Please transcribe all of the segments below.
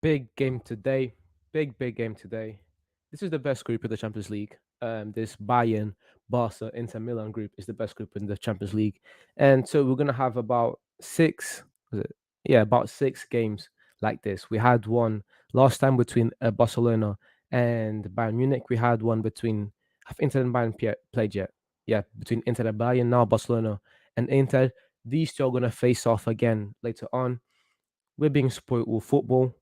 Big game today. Big game today. This is the best group in the Champions League. This Bayern, Barca, Inter Milan group is the best group in the Champions League. And so we're gonna have about six, was it? Yeah, about six games like this. We had one last time between Barcelona and Bayern Munich. We had one between have Inter and Bayern played yet? Yeah, between Inter and Bayern, now Barcelona and Inter. These two are gonna face off again later on. We're being spoiled with football.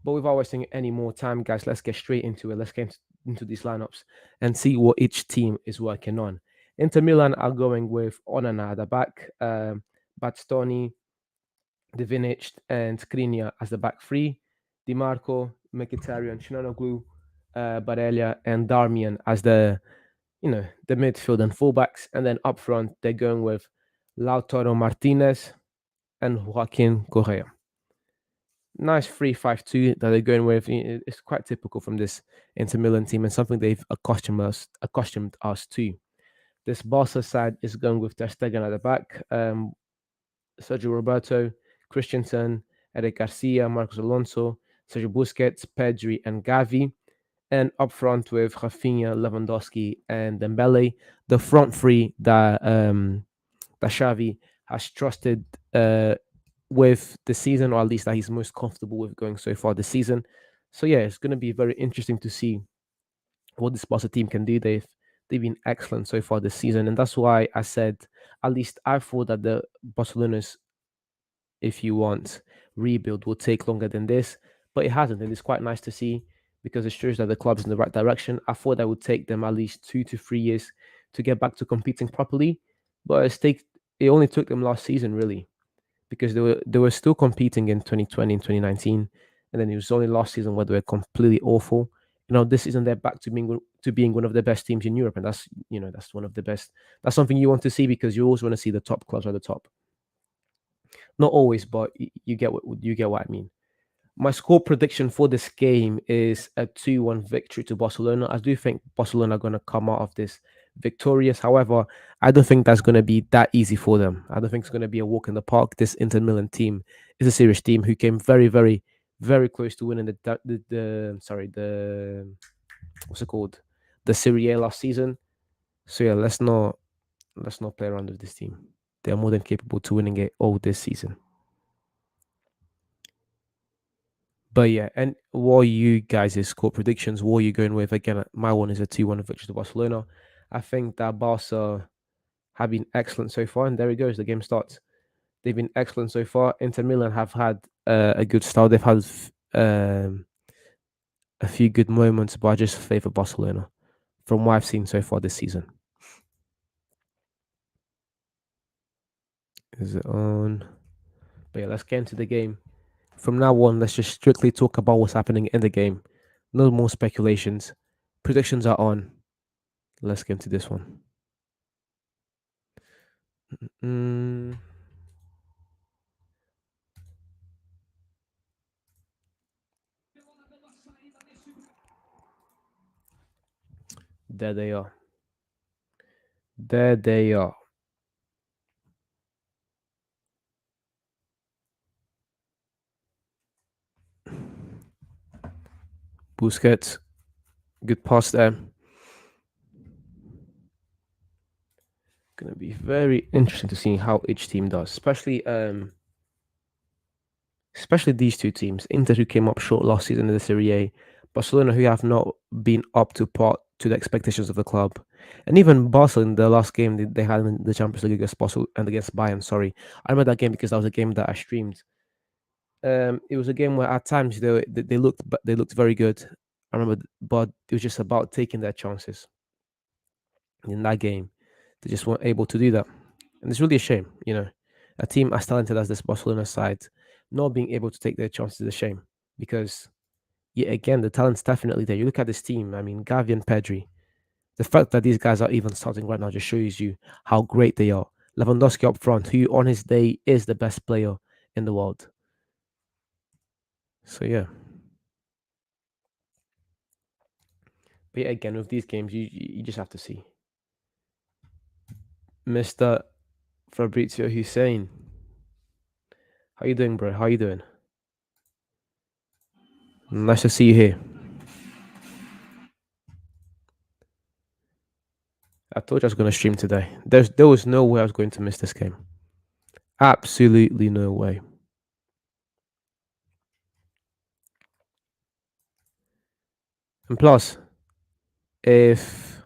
But without wasting any more time, guys, let's get straight into it. Let's get into these lineups and see what each team is working on. Inter Milan are going with Onana at the back, Bastoni, Divinic, and Skriniar as the back three, Di Marco, Mkhitaryan, Shinonoglu, Barella, and Darmian as the midfield and fullbacks. And then up front, they're going with Lautaro Martinez and Joaquin Correa. Nice 3-5-2 that they're going with. It's quite typical from this Inter Milan team and something they've accustomed us to. This Barca side is going with Ter Stegen at the back, Sergio Roberto, Christensen, Eric Garcia, Marcos Alonso, Sergio Busquets, Pedri, and Gavi. And up front with Rafinha, Lewandowski, and Dembele, the front three that Xavi has trusted with the season, or at least that he's most comfortable with going so far this season. So yeah, it's going to be very interesting to see what this Barca team can do. They've been excellent so far this season, and that's why I said at least I thought that the Barcelona's, if you want, rebuild will take longer than this, but it hasn't, and it's quite nice to see because it shows that the club's in the right direction. I thought that would take them at least 2 to 3 years to get back to competing properly, but it only took them last season really because they were still competing in 2020 and 2019, and then it was only last season where they were completely awful. This season they're back to being one of the best teams in Europe, and that's one of the best. That's something you want to see because you always want to see the top clubs at the top. Not always, but you get what I mean. My score prediction for this game is a 2-1 victory to Barcelona. I do think Barcelona are going to come out of this victorious. However, I don't think that's going to be that easy for them. I don't think it's going to be a walk in the park. This Inter Milan team is a serious team who came very, very, very close to winning the what's it called? The Serie A last season. So yeah, let's not play around with this team. They are more than capable to winning it all this season. But yeah, and what are you guys' score predictions? What are you going with? Again, my one is a 2-1 victory to Barcelona. I think that Barca have been excellent so far, and there it goes. The game starts. They've been excellent so far. Inter Milan have had a good start. They've had a few good moments, but I just favor Barcelona from what I've seen so far this season. Is it on? But yeah, let's get into the game. From now on, let's just strictly talk about what's happening in the game. No more speculations. Predictions are on. Let's get into this one. Mm, there they are. There they are. Busquets, good pass there. Going to be very interesting to see how each team does, especially these two teams. Inter, who came up short last season in the Serie A, Barcelona, who have not been up to par to the expectations of the club, and even Barca in the last game they had in the Champions League against Barcelona and against Bayern. Sorry, I remember that game because that was a game that I streamed. It was a game where at times they looked very good. I remember, but it was just about taking their chances in that game. They just weren't able to do that, and it's really a shame. A team as talented as this Barcelona side not being able to take their chances is a shame because, yeah, again, the talent's definitely there. You look at this team. I mean, Gavi and Pedri. The fact that these guys are even starting right now just shows you how great they are. Lewandowski up front, who on his day is the best player in the world. So yeah. But yeah, again, with these games, you just have to see. Mr. Fabrizio Hussein. How you doing, bro? How you doing? Nice to see you here. I told you I was going to stream today. There was no way I was going to miss this game. Absolutely no way. And plus, if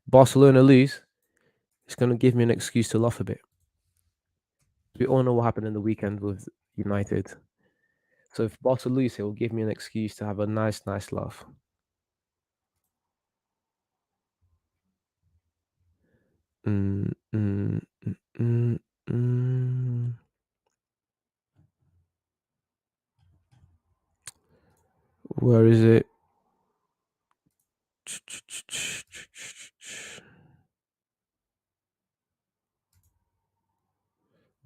Barcelona lose, it's going to give me an excuse to laugh a bit. We all know what happened in the weekend with United. So if Barcelona lose, it will give me an excuse to have a nice laugh. Mm, mm, mm, mm, mm. Where is it?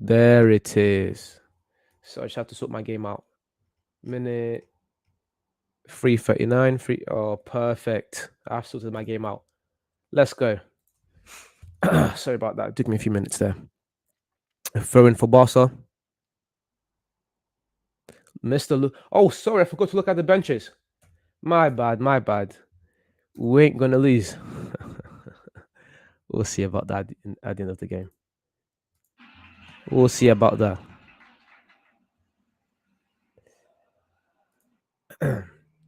There it is. So I just have to sort my game out. Minute 3:39. Oh, perfect. I've sorted my game out. Let's go. Sorry about that. It took me a few minutes there. Throw in for Barca. Mr. Oh, sorry. I forgot to look at the benches. My bad. My bad. We ain't going to lose. We'll see about that at the end of the game. We'll see about that.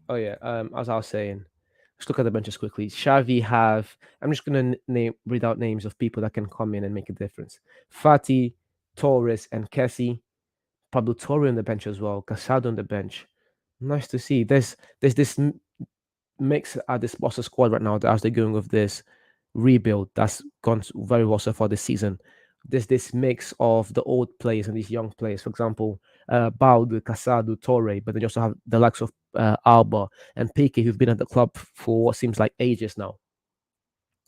Oh yeah. As I was saying, let's look at the benches quickly. Xavi have. I'm just gonna read out names of people that can come in and make a difference. Fati, Torres, and Kessie. Pablo Torre on the bench as well. Casado on the bench. Nice to see. There's this mix at this Barca squad right now as they're going with this rebuild that's gone very well so far this season. There's this mix of the old players and these young players. For example, Baldo, Casado, Torre, but then you also have the likes of Alba and Pique, who've been at the club for what seems like ages now.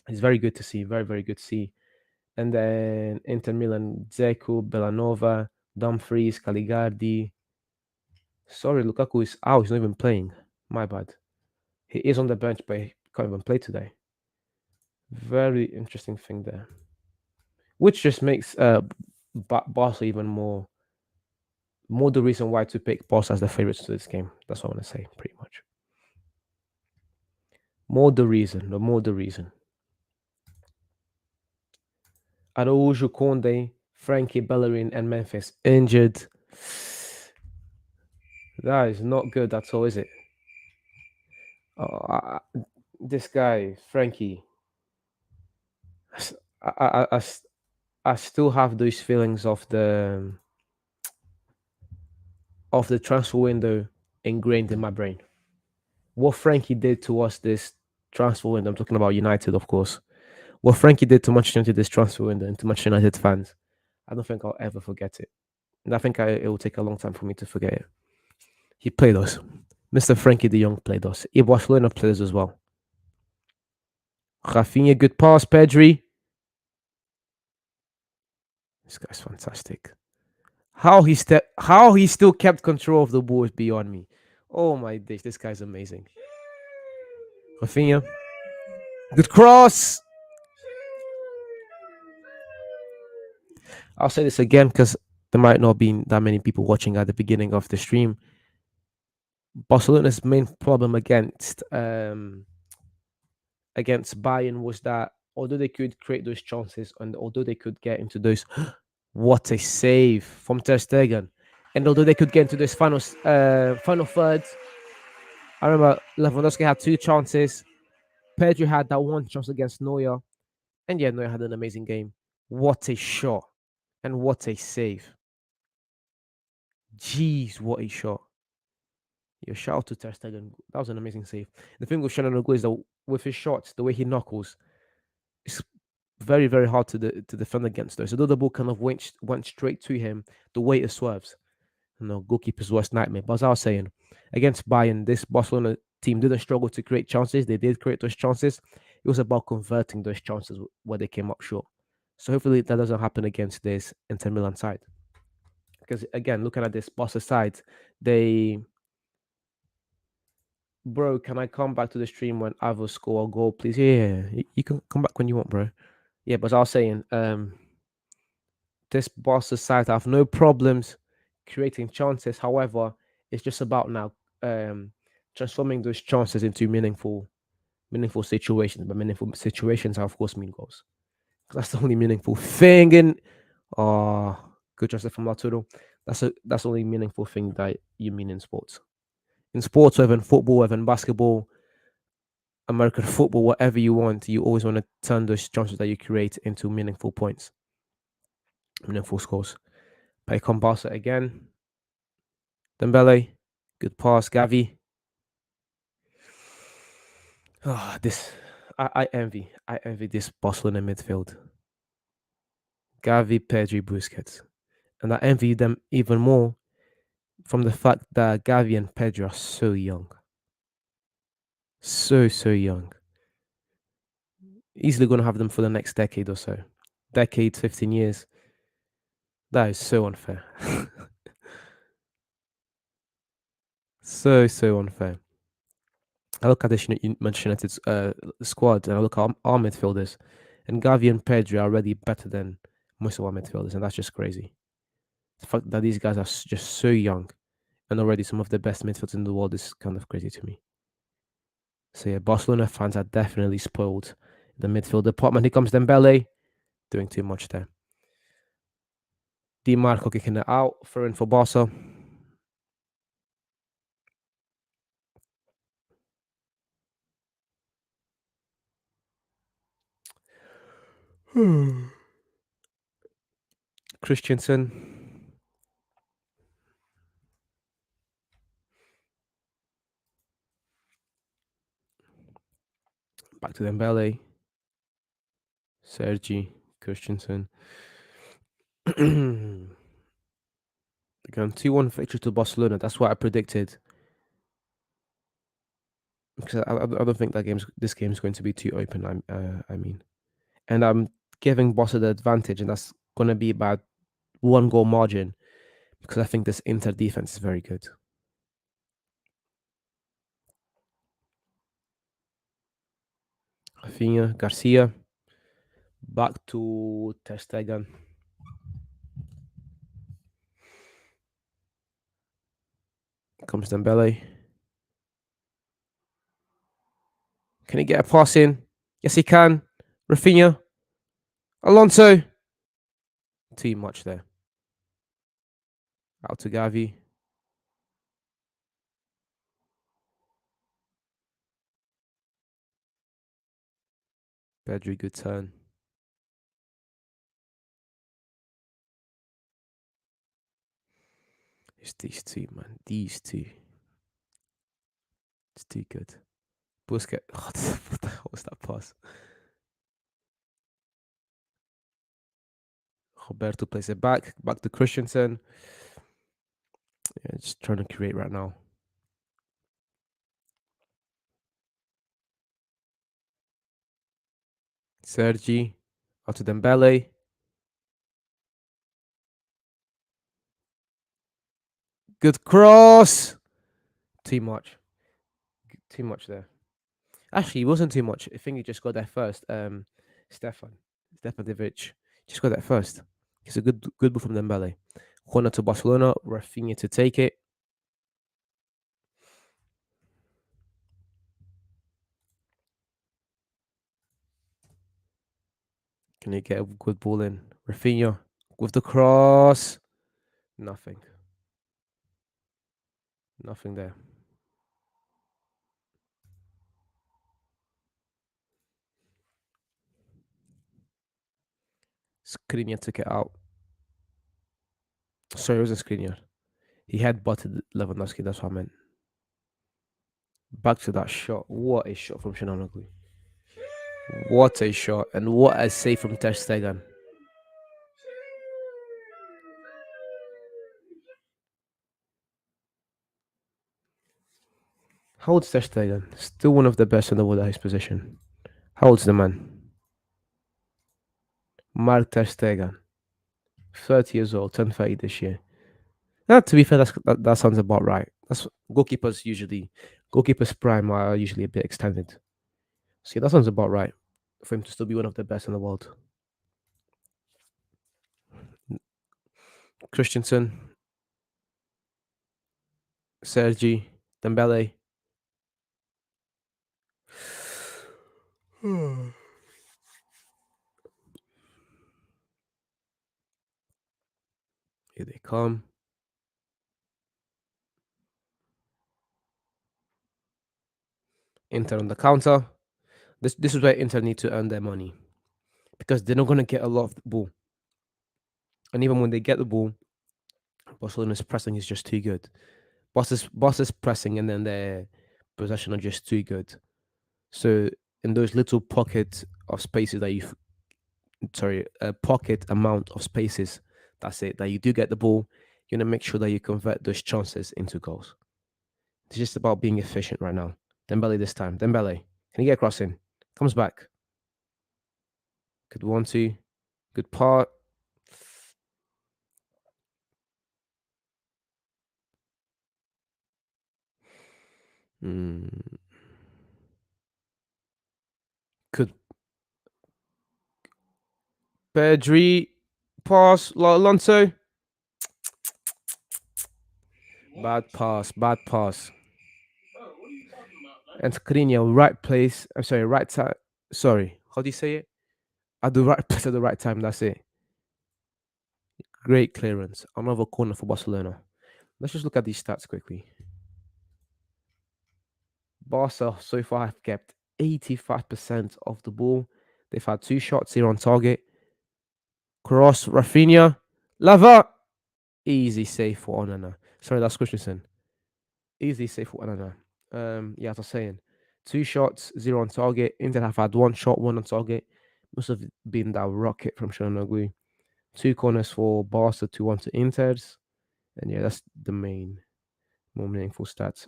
It's very good to see. Very good to see. And then Inter Milan, Dzeko, Bellanova, Dumfries, Caligardi. Sorry, Lukaku is out. He's not even playing. My bad. He is on the bench, but he can't even play today. Very interesting thing there, which just makes Barca even more the reason why to pick Barca as the favorites to this game. That's what I want to say, pretty much. More the reason. Araujo, Conde, Frankie, Bellerin, and Memphis injured. That is not good at all, is it? Oh, this guy, Frankie. I, I, I, I still have those feelings of the transfer window ingrained in my brain. What Frankie did to us this transfer window, I'm talking about United, of course. What Frankie did to Manchester United this transfer window and to Manchester United fans, I don't think I'll ever forget it. And I think it will take a long time for me to forget it. He played us. Mr. Frankie de Jong played us. Barcelona played us as well. Rafinha, good pass. Pedri. This guy's fantastic. How he still kept control of the ball is beyond me. Oh my days, this guy's amazing. Rafinha, good cross. I'll say this again because there might not be that many people watching at the beginning of the stream. Barcelona's main problem against Bayern was that although they could create those chances and although they could get into those, what a save from Ter Stegen, and although they could get into this final thirds, I remember Lewandowski had two chances. Pedro had that one chance against Neuer, and yeah, Neuer had an amazing game. What a shot and what a save! Jeez, what a shot! Yeah, shout out to Ter Stegen. That was an amazing save. The thing with Shannon is that with his shots, the way he knuckles, it's very hard to defend against those. Although the ball kind of went straight to him, the way it swerves, goalkeeper's worst nightmare. But as I was saying, against Bayern, this Barcelona team didn't struggle to create chances. They did create those chances. It was about converting those chances where they came up short. So hopefully that doesn't happen against this Inter Milan side. Because again, looking at this Barca side, they bro, can I come back to the stream when I will score a goal, please? Yeah, you can come back when you want, bro. Yeah, but as I was saying, this Barca side have no problems creating chances. However, it's just about now transforming those chances into meaningful situations. But meaningful situations, are, of course, mean goals. That's the only meaningful thing in. Oh, good transfer from Arturo. That's the only meaningful thing that you mean in sports. In sports, whether in football, whether in basketball, American football, whatever you want, you always want to turn those chances that you create into meaningful points, meaningful scores. Paycom Barca again. Dembele, good pass. Gavi. This I envy this Barcelona midfield. Gavi, Pedri, Busquets, and I envy them even more from the fact that Gavi and Pedri are so young, so young. Easily going to have them for the next decade or so, decade, 15 years. That is so unfair, so unfair. I look at this Manchester United's squad, and I look at our midfielders, and Gavi and Pedri are already better than most of our midfielders, and that's just crazy. The fact that these guys are just so young and already some of the best midfielders in the world is kind of crazy to me. So yeah, Barcelona fans are definitely spoiled in the midfield department. Here comes Dembele, doing too much there. Di Marco kicking it out, throw in for Barca. Christensen, back to Dembele, Sergi, Christensen. Again, 2-1 victory to Barcelona. That's what I predicted. Because I don't think this game is going to be too open. I mean, and I'm giving Barca the advantage, and that's going to be about 1 goal margin because I think this Inter defense is very good. Rafinha, Garcia, back to Ter Stegen. Comes Dembele. Can he get a pass in? Yes, he can. Rafinha. Alonso. Too much there. Out to Gavi. Pedri, good turn. It's these two, man. These two. It's too good. Busquets. What the hell was that pass? Roberto plays it back. Back to Christensen. Yeah, just trying to create right now. Sergi. Out to Dembele. Good cross. Too much. Too much there. Actually, it wasn't too much. I think he just got there first. Stefan Stefanovic just got that first. It's a good move from Dembele. Corner to Barcelona. Rafinha to take it. Can he get a good ball in? Rafinha with the cross. Nothing. Nothing there. Skriniar took it out. Sorry, it wasn't Skriniar. He had butted Lewandowski. That's what I meant. Back to that shot. What a shot from Shananoglu. What a shot. And what a save from Ter Stegen. How old's Ter Stegen? Still one of the best in the world at his position. How old's the man? Mark Ter Stegen. 30 years old, turned 30 this year. Now, to be fair, that sounds about right. That's goalkeepers prime are usually a bit extended. So yeah, that sounds about right for him to still be one of the best in the world. Christensen, Sergi, Dembele, Here they come. Inter on the counter. This is where Inter need to earn their money because they're not gonna get a lot of the ball. And even when they get the ball, Barcelona's pressing is just too good. Boss is pressing and then their possession are just too good. So in those little pocket of spaces that you sorry, a pocket amount of spaces, that's it, that you do get the ball, you're gonna make sure that you convert those chances into goals. It's just about being efficient right now. Dembele this time. Dembele. Can he get across in? Comes back. Good 1-2. Good part. Mm, Good Pedri. Pass. Alonso. Bad pass. Bad pass. And Skriniar, right place. I'm sorry, right time. Sorry. How do you say it? At the right place at the right time. That's it. Great clearance. Another corner for Barcelona. Let's just look at these stats quickly. Barca so far have kept 85% of the ball. They've had two shots here on target. Cross, Rafinha, Lava. Easy save for Onana. Sorry, that's Christensen. Easy save for Onana. Yeah, as I was saying, two shots, zero on target. Inter have had one shot, one on target. Must have been that rocket from Shonan. Two corners for Barca, 2-1 to Inter's. And yeah, that's the more meaningful stats.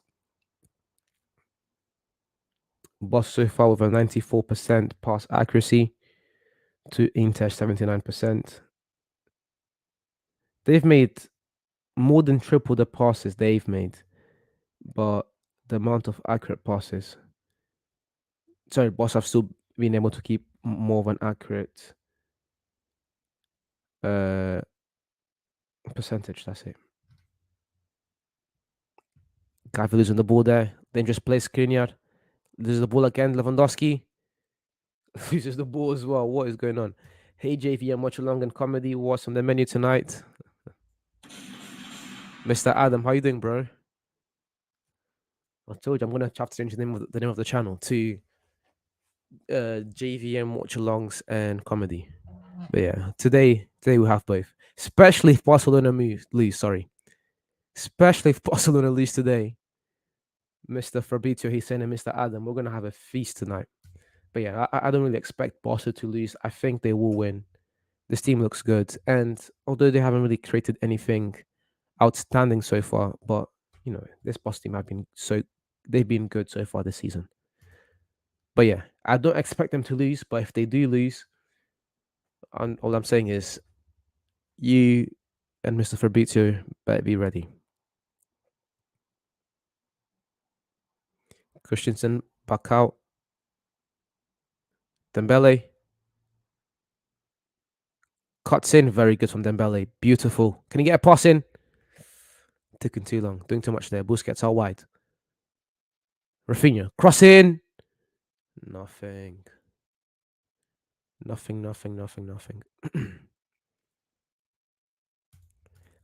Boss so far with a 94% pass accuracy to Inter 79%. They've made more than triple the passes they've made, but the amount of accurate passes. Sorry, Boss have still been able to keep more of an accurate uh percentage. That's it. Guy losing the ball there. Then just plays Skriniar. Loses the ball again. Lewandowski loses the ball as well. What is going on? Hey JVM, watch along and comedy. What's on the menu tonight? Mr. Adam, how you doing, bro? I told you I'm gonna have to change the name of the channel to JVM watch alongs and comedy. But yeah, today we have both. Especially if Barcelona lose, sorry. Especially if Barcelona lose today. Mr. Fabrizio, he's saying, and Mr. Adam, we're gonna have a feast tonight. But yeah, I don't really expect Barca to lose. I think they will win. This team looks good, and although they haven't really created anything outstanding so far, but this Barca team have been they've been good so far this season. But yeah, I don't expect them to lose. But if they do lose, all I'm saying is you and Mr. Fabrizio better be ready. Christensen back out. Dembele cuts in. Very good from Dembele. Beautiful. Can he get a pass in? Taking too long. Doing too much there. Busquets out wide. Rafinha. Cross in. Nothing. Nothing, nothing, nothing, nothing.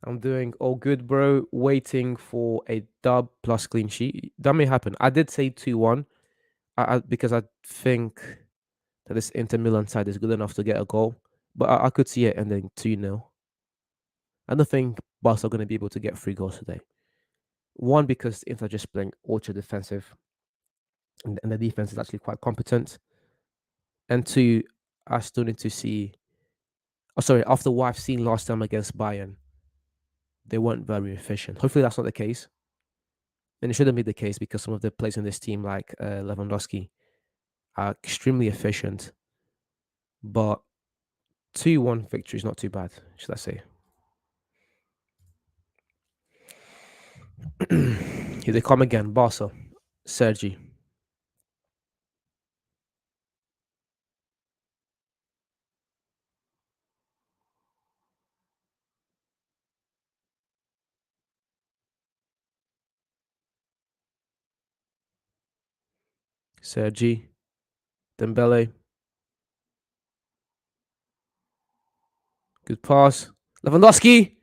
I'm doing all good, bro. Waiting for a dub plus clean sheet. That may happen. I did say 2-1 because I think that this Inter Milan side is good enough to get a goal. But I could see it ending 2-0. I don't think Barca are going to be able to get 3 goals today. One, because Inter just playing ultra defensive, and the defense is actually quite competent. And two, I still need to see. Oh, sorry. After what I've seen last time against Bayern, they weren't very efficient. Hopefully, that's not the case. And it shouldn't be the case because some of the players in this team, like Lewandowski, are extremely efficient. But 2-1 victory is not too bad, should I say. Here they come again. Barca. Sergi. Sergi. Dembele. Good pass. Lewandowski.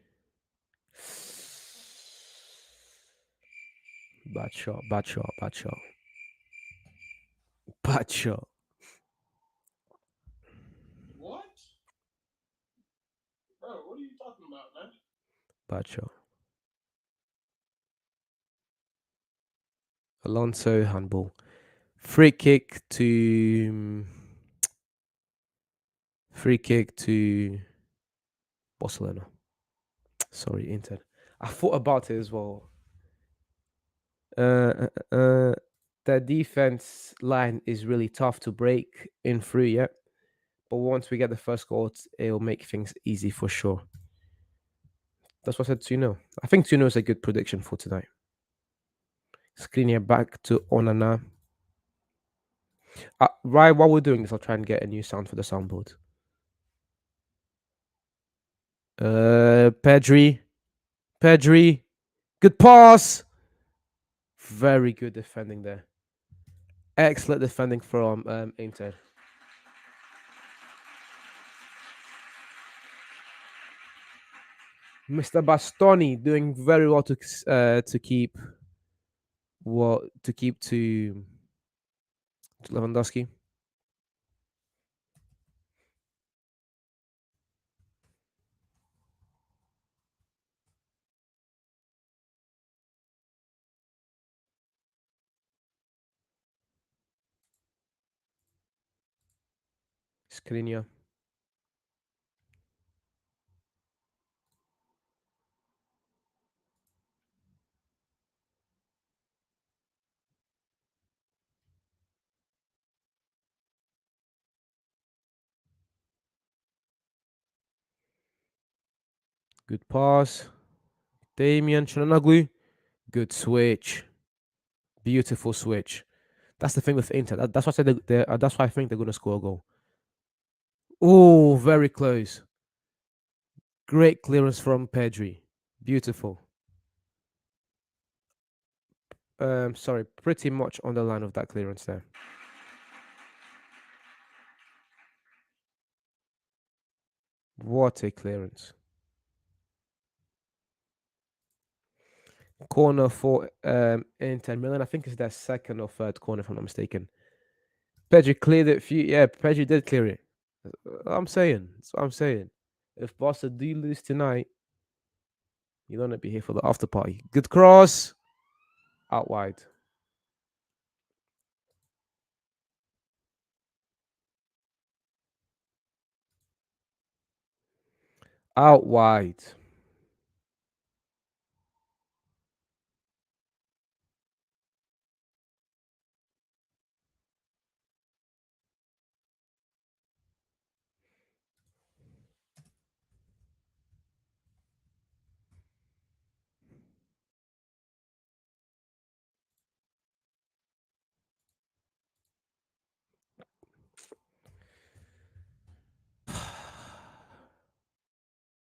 Bad shot. Bad shot. Bad shot. Bad shot. Bad shot. Alonso handball. Free kick to free kick to Barcelona. Sorry, Inter. I thought about it as well. The defense line is really tough to break in through, yeah. But once we get the first goal, it'll make things easy for sure. That's what I said 2-0. I think 2-0 is a good prediction for tonight. Skriniar back to Onana. Right, while we're doing this, I'll try and get a new sound for the soundboard. Pedri. Pedri. Good pass. Very good defending there. Excellent defending from Inter. Mr. Bastoni doing very well to keep to Lewandowski. Skriniar. Good pass. Damian Chananoglu. Good switch. Beautiful switch. That's the thing with Inter. That's why I said that's why I think they're going to score a goal. Oh, very close. Great clearance from Pedri. Beautiful. Sorry, pretty much on the line of that clearance there. What a clearance. Corner for Inter Milan. I think it's their second or third corner, if I'm not mistaken. Pedri cleared it. Yeah, Pedri did clear it. I'm saying. That's what I'm saying. If Barca do lose tonight, you don't want to be here for the after party. Good cross. Out wide. Out wide.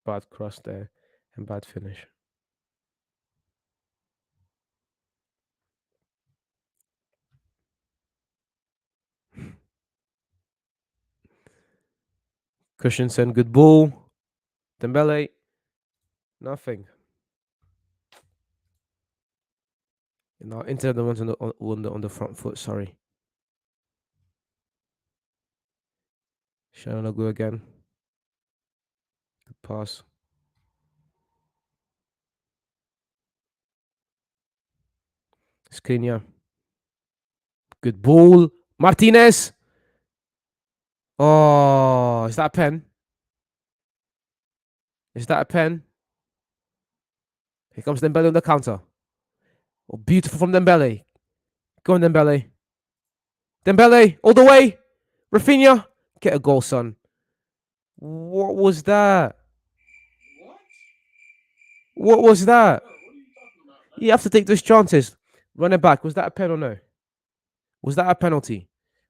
Bad cross there and bad finish. Christensen, good ball. Dembele, nothing. No, Inter the ones on the front foot. Sorry. Shananogu again. Good pass. Skriniar. Good ball. Martinez. Oh, is that a pen? Is that a pen? Here comes Dembele on the counter. Oh, beautiful from Dembele. Go on, Dembele. Dembele, all the way. Rafinha, get a goal, son. What was that? What was that? You have to take those chances. Run it back. Was that a pen or no? Was that a penalty?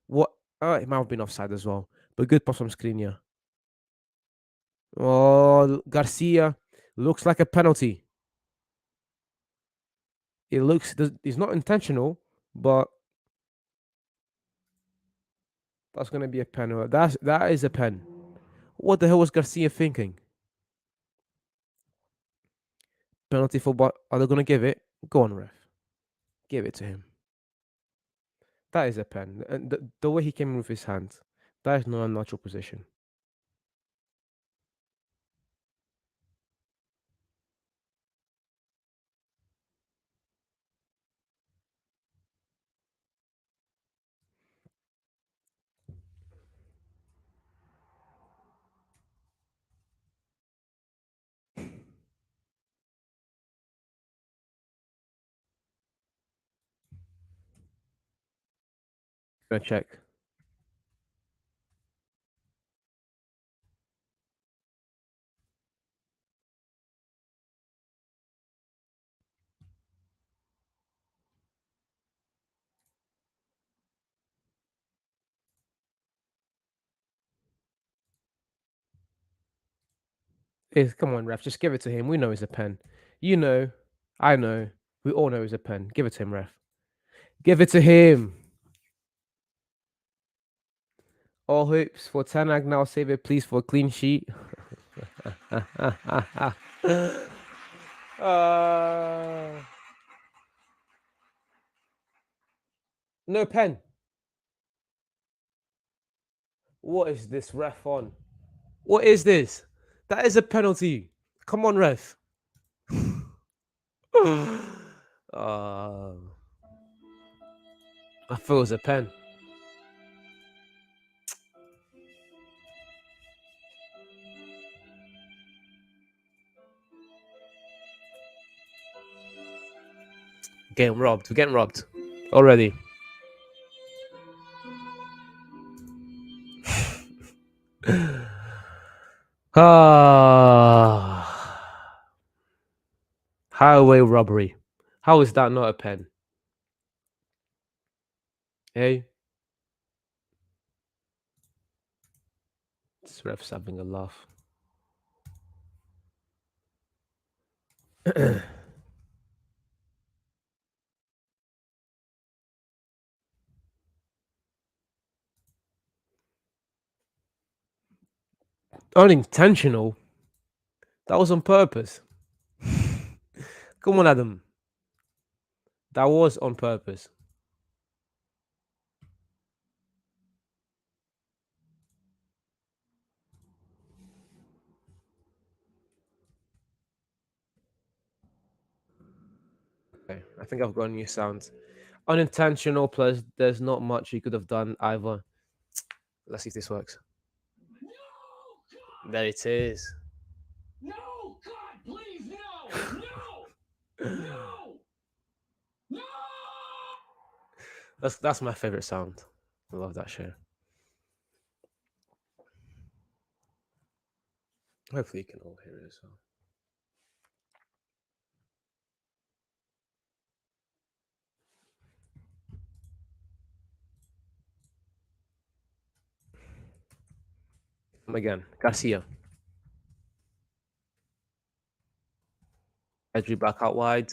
What? It might have been offside as well. But good pass from Skriniar. Oh, Garcia. Looks like a penalty. It looks. It's not intentional, but That's gonna be a pen. That is a pen. What the hell was Garcia thinking? Penalty for what? Are they gonna give it? Go on, ref. Give it to him. That is a pen. And the way he came in with his hand, that is not a natural position. Gonna check. Come on, ref. Just give it to him. We know it's a pen. You know. I know. We all know it's a pen. Give it to him, ref. Give it to him. All hopes for Tanag now. Save it, please, for a clean sheet. No pen. What is this ref on? What is this? That is a penalty. Come on, ref. I thought it was a pen. Getting robbed. We're getting robbed already. Highway robbery. How is that not a pen? Hey, this ref's having a laugh. Unintentional. That was on purpose. Come on, Adam. That was on purpose. Okay, I think I've got a new sound. Unintentional plus there's not much you could have done either. Let's see if this works. There it is. No, God, please, no, no, no. That's my favorite sound. I love that show. Hopefully you can all hear it as well. Again, Garcia. Pedri back out wide.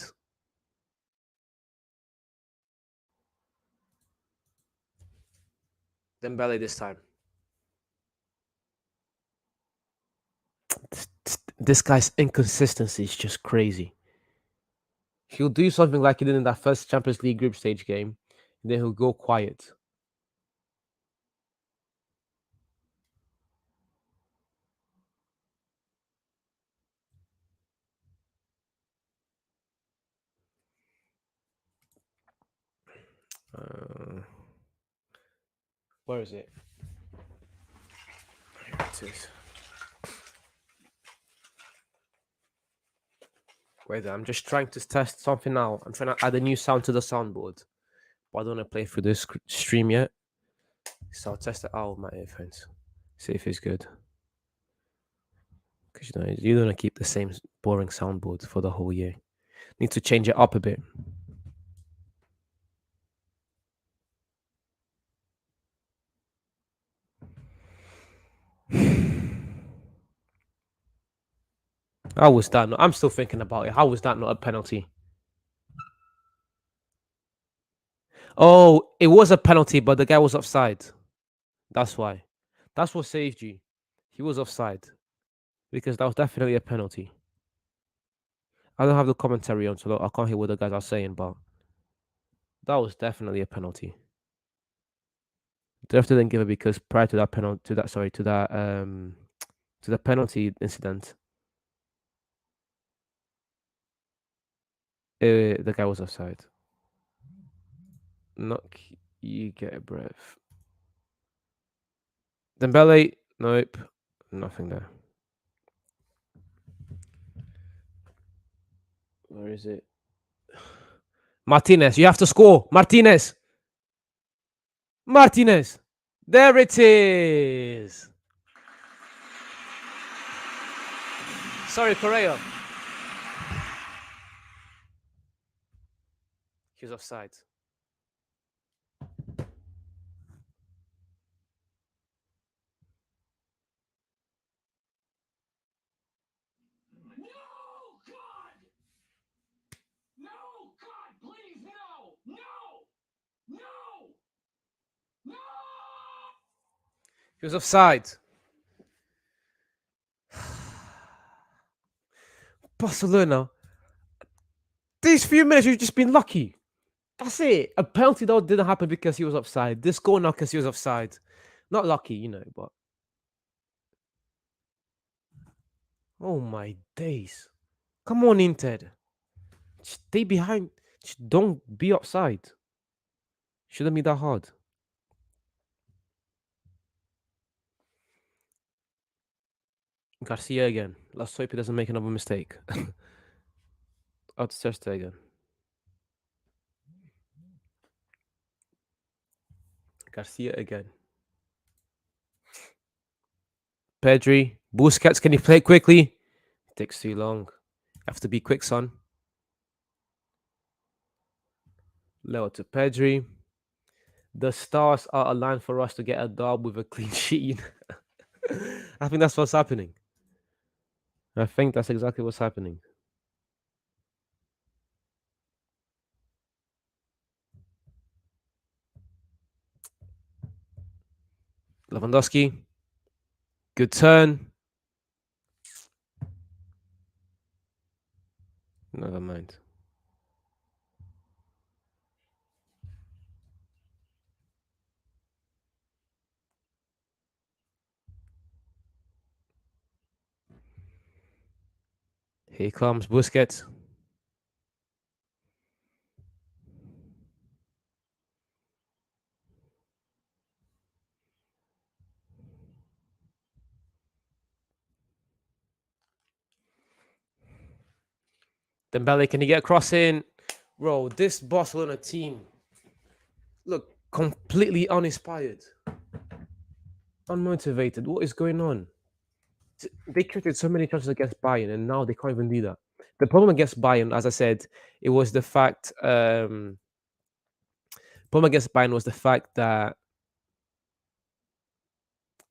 Dembele this time. This guy's inconsistency is just crazy. He'll do something like he did in that first Champions League group stage game, and then he'll go quiet. Where is it? Here it is. Wait, I'm just trying to test something out. I'm trying to add a new sound to the soundboard, but I don't want to play through this stream yet. So I'll test it out with my earphones. See if it's good. Because you don't want to keep the same boring soundboard for the whole year. Need to change it up a bit. How was that not? I'm still thinking about it. How was that not a penalty? Oh, it was a penalty, but the guy was offside. That's why. That's what saved you. He was offside because that was definitely a penalty. I don't have the commentary on, so I can't hear what the guys are saying, but that was definitely a penalty. The ref didn't give it because prior to that penalty, to the penalty incident, the guy was offside. Knock, you get a breath. Dembele, nope, nothing there. Where is it? Martinez, you have to score. Martinez. Martinez. There it is. Sorry, Correa. He was offside. He was offside. Barcelona. These few minutes, you've just been lucky. That's it. A penalty though didn't happen because he was offside. This goal not because he was offside. Not lucky, but oh my days. Come on, Inter. Stay behind. Just don't be offside. Shouldn't be that hard. Garcia again. Let's hope he doesn't make another mistake. Out to Ter Stegen. Garcia again. Pedri. Busquets, can you play quickly? Takes too long. Have to be quick, son. Leo to Pedri. The stars are aligned for us to get a dub with a clean sheet. I think that's what's happening. I think that's exactly what's happening. Lewandowski. Good turn. Never mind. Here comes Busquets. Dembele, can you get a cross in? Bro, this Barcelona team, look, completely uninspired, unmotivated. What is going on? They created so many chances against Bayern, and now they can't even do that. The problem against Bayern, as I said, it was the fact. Problem against Bayern was the fact that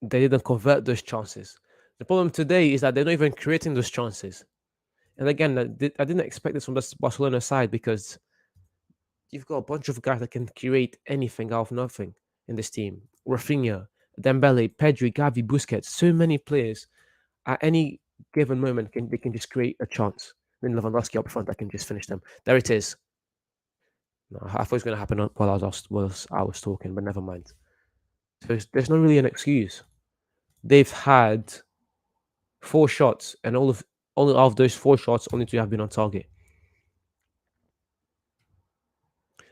they didn't convert those chances. The problem today is that they're not even creating those chances. And again, I didn't expect this from the Barcelona side because you've got a bunch of guys that can create anything out of nothing in this team. Rafinha, Dembele, Pedri, Gavi, Busquets, so many players at any given moment they can just create a chance. Then Lewandowski up front, I can just finish them. There it is. No, I thought it was going to happen while I was talking, but never mind. So there's not really an excuse. They've had 4 shots, and all of those 4 shots, only 2 have been on target.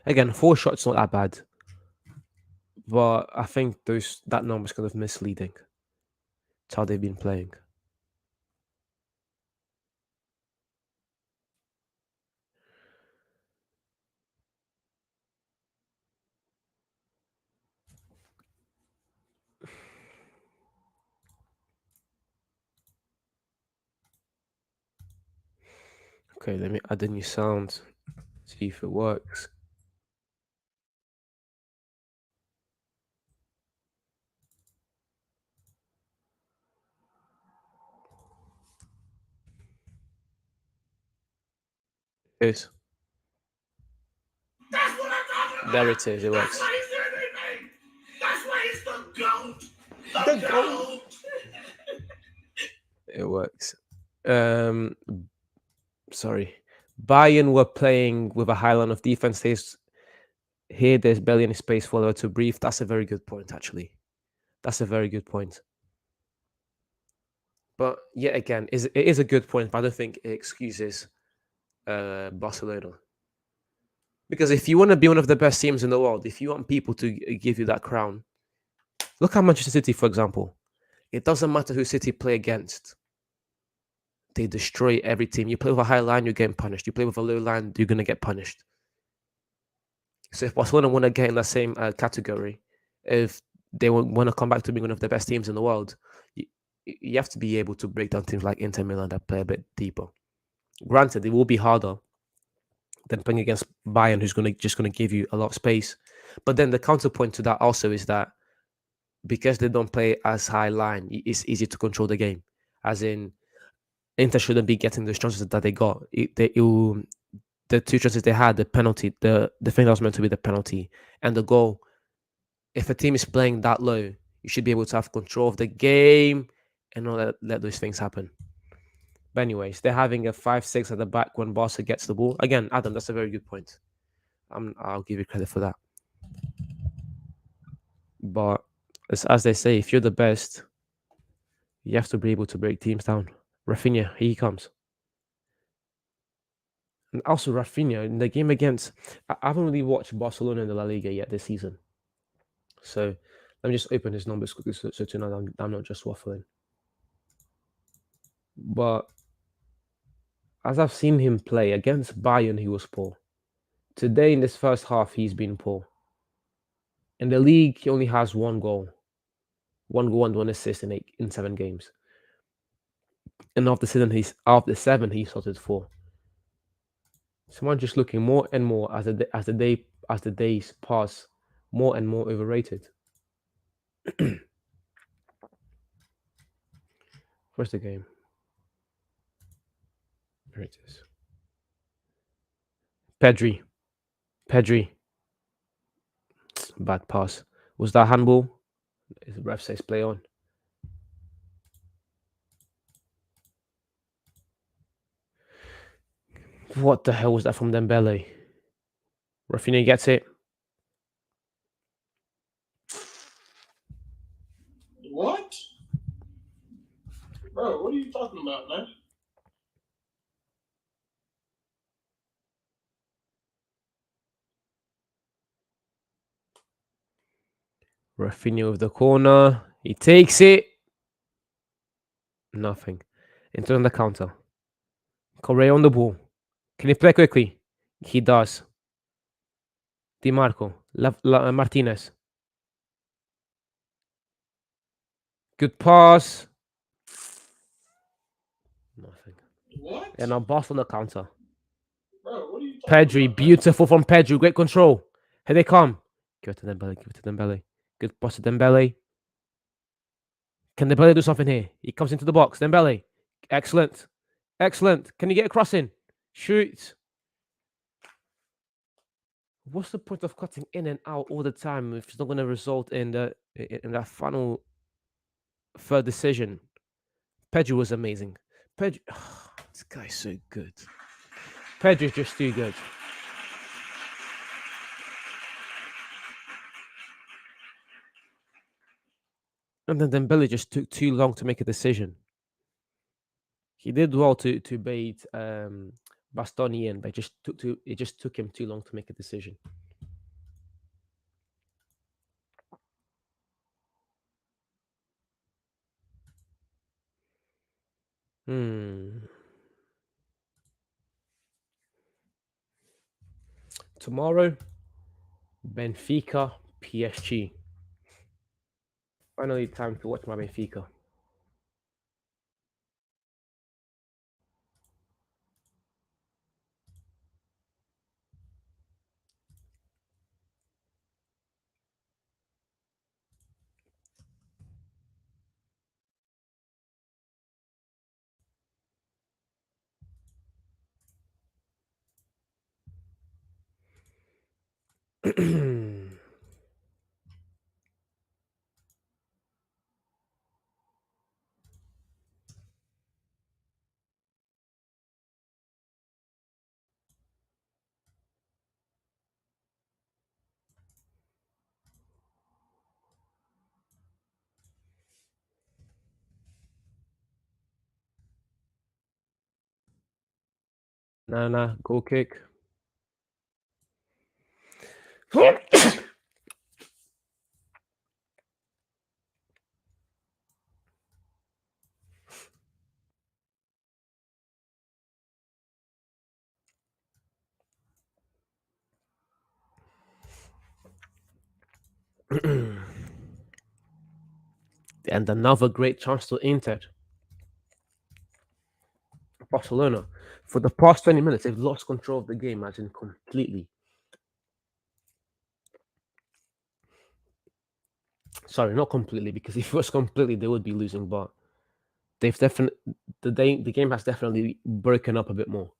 Again, 4 shots not that bad, but I think that number is kind of misleading. It's how they've been playing. Okay, let me add a new sound. See if it works. Yes. There it is. It works. The goat. It works. Um, sorry. Bayern were playing with a high line of defense. There's barely any space for them to breathe. That's a very good point, actually. That's a very good point. But yet again, it is a good point, but I don't think it excuses Barcelona. Because if you want to be one of the best teams in the world, if you want people to give you that crown, look at Manchester City, for example. It doesn't matter who City play against. They destroy every team. You play with a high line, you're getting punished. You play with a low line, you're going to get punished. So if Barcelona want to get in that same category, if they want to come back to being one of the best teams in the world, you have to be able to break down teams like Inter Milan that play a bit deeper. Granted, it will be harder than playing against Bayern, who's just going to give you a lot of space. But then the counterpoint to that also is that because they don't play as high line, it's easy to control the game. As in, Inter shouldn't be getting those chances that they got. The two chances they had, the penalty, the thing that was meant to be the penalty, and the goal. If a team is playing that low, you should be able to have control of the game and not let those things happen. But anyways, they're having a 5-6 at the back when Barca gets the ball. Again, Adam, that's a very good point. I'll give you credit for that. But as they say, if you're the best, you have to be able to break teams down. Rafinha, here he comes. And also Rafinha in the game against. I haven't really watched Barcelona in the La Liga yet this season. So let me just open his numbers quickly so to know that I'm not just waffling. But as I've seen him play against Bayern, he was poor. Today in this first half, he's been poor. In the league, he only has one goal and one assist in 7 games. And after 7, he started 4. Someone just looking more and more as the days pass, more and more overrated. Where's the game? Here it is. Pedri. Bad pass. Was that handball? The ref says play on. What the hell was that from Dembele? Rafinha gets it. What? Bro, what are you talking about, man? Rafinha with the corner. He takes it. Nothing. Into on the counter. Correa on the ball. Can he play quickly? He does. Di Marco. Martinez. Good pass. Nothing. What? And now boss on the counter. Bro, what are you talking Pedri. about, man? Beautiful from Pedri. Great control. Here they come. Give it to Dembele. Good pass to Dembele. Can Dembele do something here? He comes into the box. Dembele. Excellent. Can you get a cross in? Shoot. What's the point of cutting in and out all the time if it's not going to result in that final third decision? Pedri was amazing. Pedri, this guy's so good. Pedri's just too good. And then Dembele just took too long to make a decision. He did well to bait Bastoni in, but it just took him too long to make a decision. Tomorrow, Benfica, PSG. Finally, time to watch my Benfica. Nana, goal kick. And another great chance to Inter. Barcelona. For the past 20 minutes, they've lost control of the game, as in completely. Sorry, not completely, because if it was completely, they would be losing. But they've definitely the game has definitely broken up a bit more.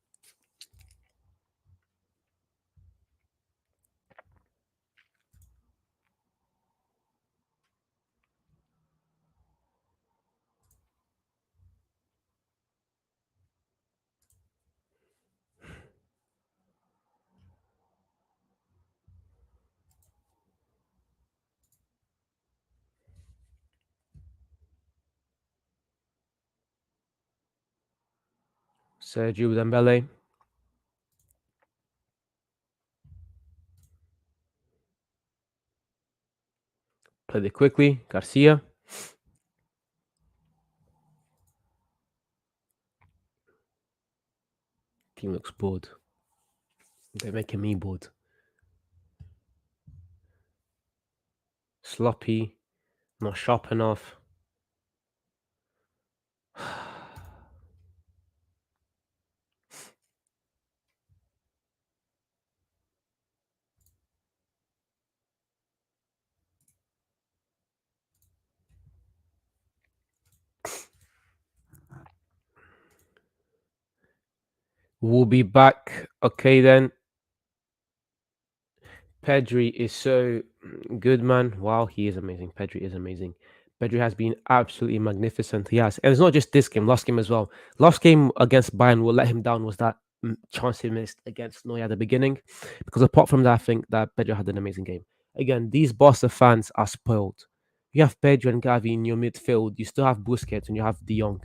Sergio Dembele played it quickly. Garcia. Team looks bored. They're making me bored. Sloppy, not sharp enough. We'll be back. Okay, then. Pedri is so good, man. Wow, he is amazing. Pedri is amazing. Pedri has been absolutely magnificent. He has. And it's not just this game, last game as well. Last game against Bayern, what let him down was that chance he missed against Neuer at the beginning. Because apart from that, I think that Pedri had an amazing game. Again, these Barca fans are spoiled. You have Pedri and Gavi in your midfield. You still have Busquets and you have De Jong.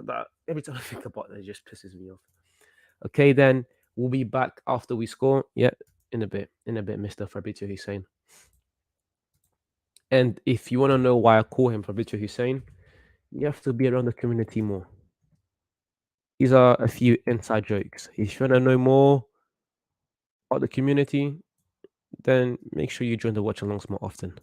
That every time I think about that, it just pisses me off. Okay, then we'll be back after we score. Yeah, in a bit. In a bit, Mr. Fabrizio Hussein. And if you want to know why I call him Fabrizio Hussein, you have to be around the community more. These are a few inside jokes. If you want to know more about the community, then make sure you join the watch alongs more often.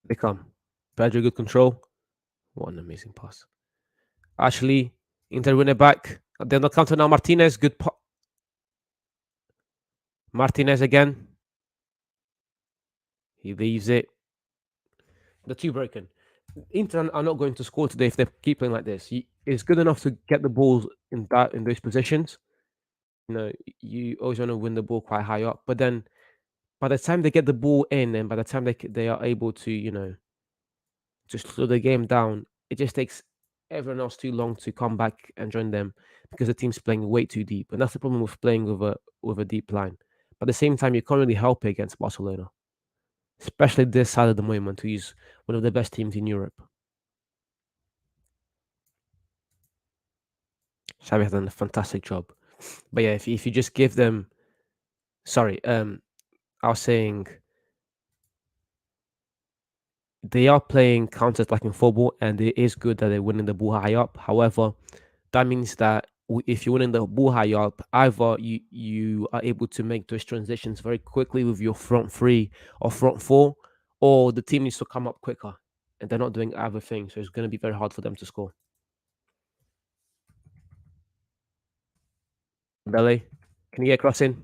They come. Pedro, good control. What an amazing pass. Ashley, Inter win it back. Then the counter now. Martinez, good. Martinez again. He leaves it. The two broken. Inter are not going to score today if they keep playing like this. It's good enough to get the balls in those positions. You know, you always want to win the ball quite high up, but then by the time they get the ball in, and by the time they are able to, just slow the game down, it just takes everyone else too long to come back and join them because the team's playing way too deep, and that's the problem with playing with a deep line. But at the same time, you can't really help it against Barcelona, especially this side of the moment, who's one of the best teams in Europe. Xavi has done a fantastic job. But yeah, if you just give them, sorry, I was saying they are playing counter-attacking football, and it is good that they're winning the ball high up. However, that means that if you're winning the ball high up, either you are able to make those transitions very quickly with your front three or front four, or the team needs to come up quicker, and they're not doing either thing. So it's going to be very hard for them to score. Belly, can you get across in?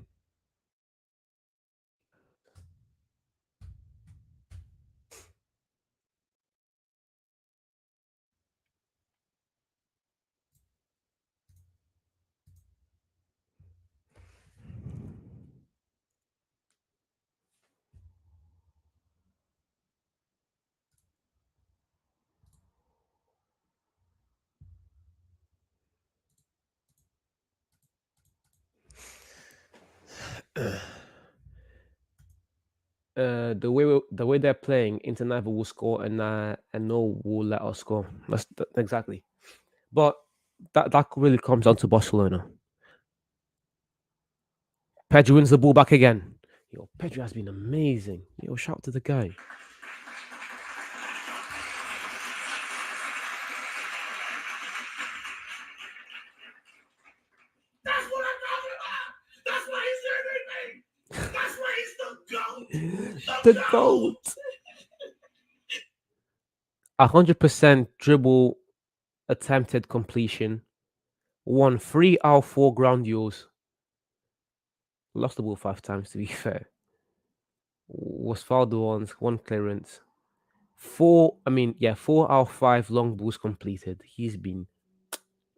The way they're playing, Inter neither will score and no will let us score. Exactly. But that really comes down to Barcelona. Pedri wins the ball back again. Yo, Pedri has been amazing. Yo, shout out to the guy. That's what I'm talking about. That's why he's everything. That's why he's the GOAT. The goat. 100% dribble attempted completion. Won 3 out of 4 ground duels. Lost the ball 5 times, to be fair. Was fouled once, 1 clearance. 4 out of 5 long balls completed. He's been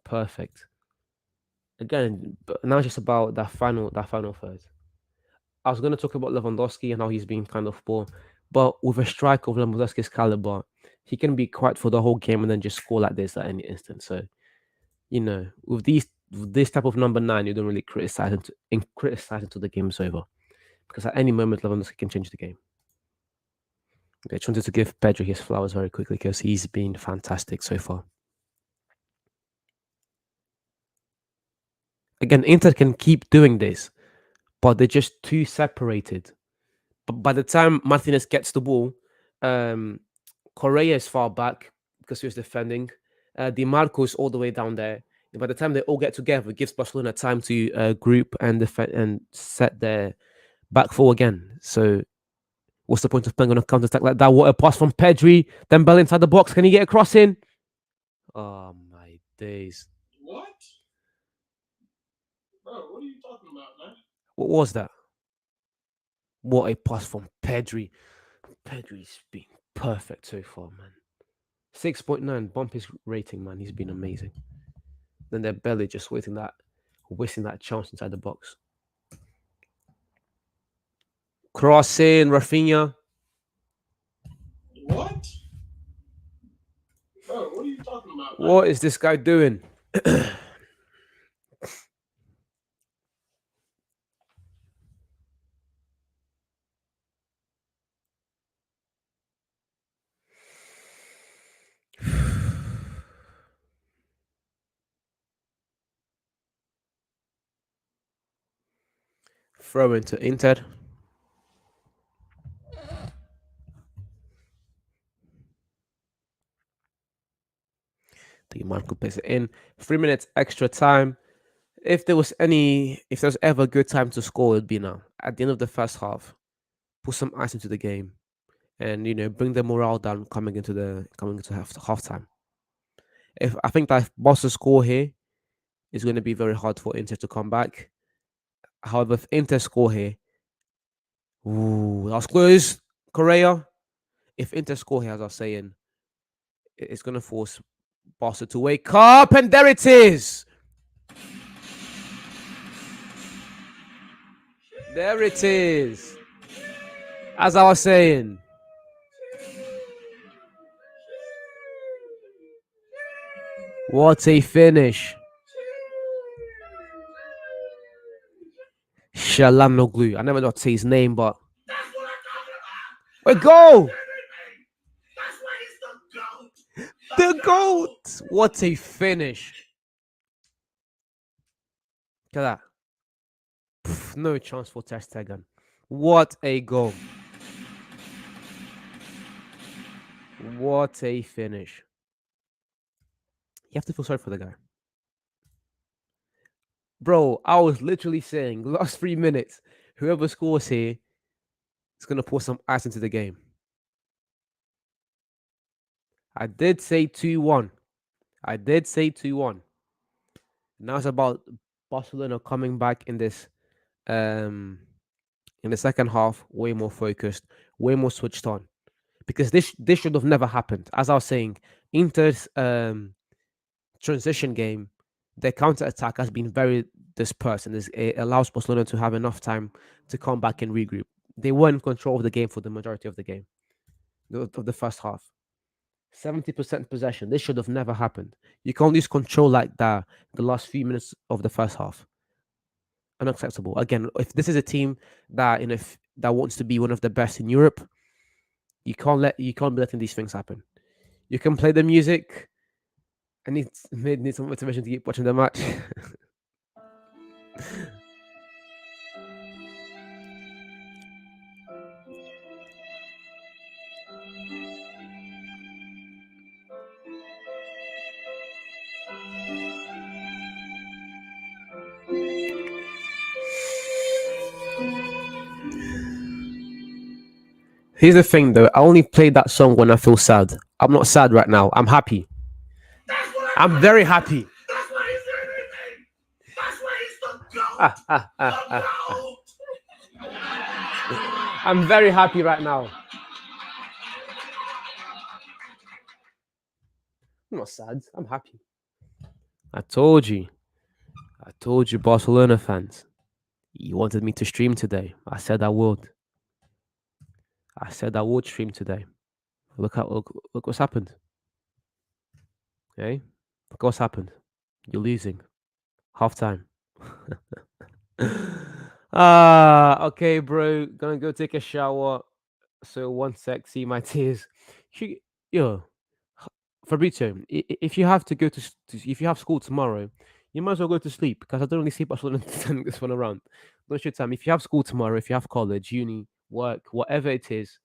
perfect. Again, but now it's just about that final third. I was going to talk about Lewandowski and how he's been kind of poor, but with a strike of Lewandowski's caliber, he can be quiet for the whole game and then just score like this at any instant. So, with this type of number 9, you don't really criticize until the game's over, because at any moment Lewandowski can change the game. Okay, I just wanted to give Pedro his flowers very quickly because he's been fantastic so far. Again, Inter can keep doing this, but they're just too separated. But by the time Martinez gets the ball, um, Correa is far back because he was defending. Di Marco's all the way down there. And by the time they all get together, it gives Barcelona time to group and defend and set their back four again. So, what's the point of playing on a counter attack like that? What a pass from Pedri. Then Bell inside the box. Can he get a cross in? Oh my days! What? Bro, what are you talking about, man? What was that? What a pass from Pedri. Pedri's been perfect so far, man. 6.9 bump his rating, man. He's been amazing. Then they're barely just wasting that chance inside the box. Cross in, Rafinha. What? Bro, what are you talking about, man? What is this guy doing? Throw into Inter. The Marco plays it in. 3 minutes extra time. If there's ever a good time to score, it'd be now. At the end of the first half, put some ice into the game, and bring the morale down coming into halftime. If I think that if Barca score here, it's going to be very hard for Inter to come back. However, if Inter score here, ooh, that's close. Correa. If Inter score here, as I was saying, it's going to force Barca to wake up, and there it is. There it is. As I was saying. What a finish. Shalanoglu. I never know how to say his name, but That's what I'm talking about. a goal. Everything. That's why he's the GOAT. The goat. What a finish. Look at that. No chance for Ter Stegen. What a goal. What a finish. You have to feel sorry for the guy. Bro, I was literally saying, last 3 minutes, whoever scores here is going to pour some ice into the game. I did say 2-1. Now it's about Barcelona coming back in this in the second half, way more focused, way more switched on. Because this should have never happened. As I was saying, Inter's transition game, their counter attack has been very dispersed, and it allows Barcelona to have enough time to come back and regroup. They were in control of the game for the majority of the game, of the first half. 70% possession. This should have never happened. You can't lose control like that the last few minutes of the first half. Unacceptable. Again, if this is a team that that wants to be one of the best in Europe, you can't be letting these things happen. You can play the music. I need some motivation to keep watching the match. Here's the thing though, I only play that song when I feel sad. I'm not sad right now. I'm happy. That's what I'm very happy. That's why he's everything. That's why he's the GOAT. Ah, ah, The ah, ah. GOAT. I'm very happy right now. I'm not sad. I'm happy. I told you. I told you, Barcelona fans. You wanted me to stream today. I said I would. I said I would stream today. Look what's happened. Okay? Look what's happened. You're losing. Half time. Okay, bro. Gonna go take a shower. So one sec, see my tears. Yo, Fabrizio, if you have to go if you have school tomorrow, you might as well go to sleep because I don't really see Barcelona turning this one around. Don't waste your time. If you have school tomorrow, if you have college, uni, work, whatever it is,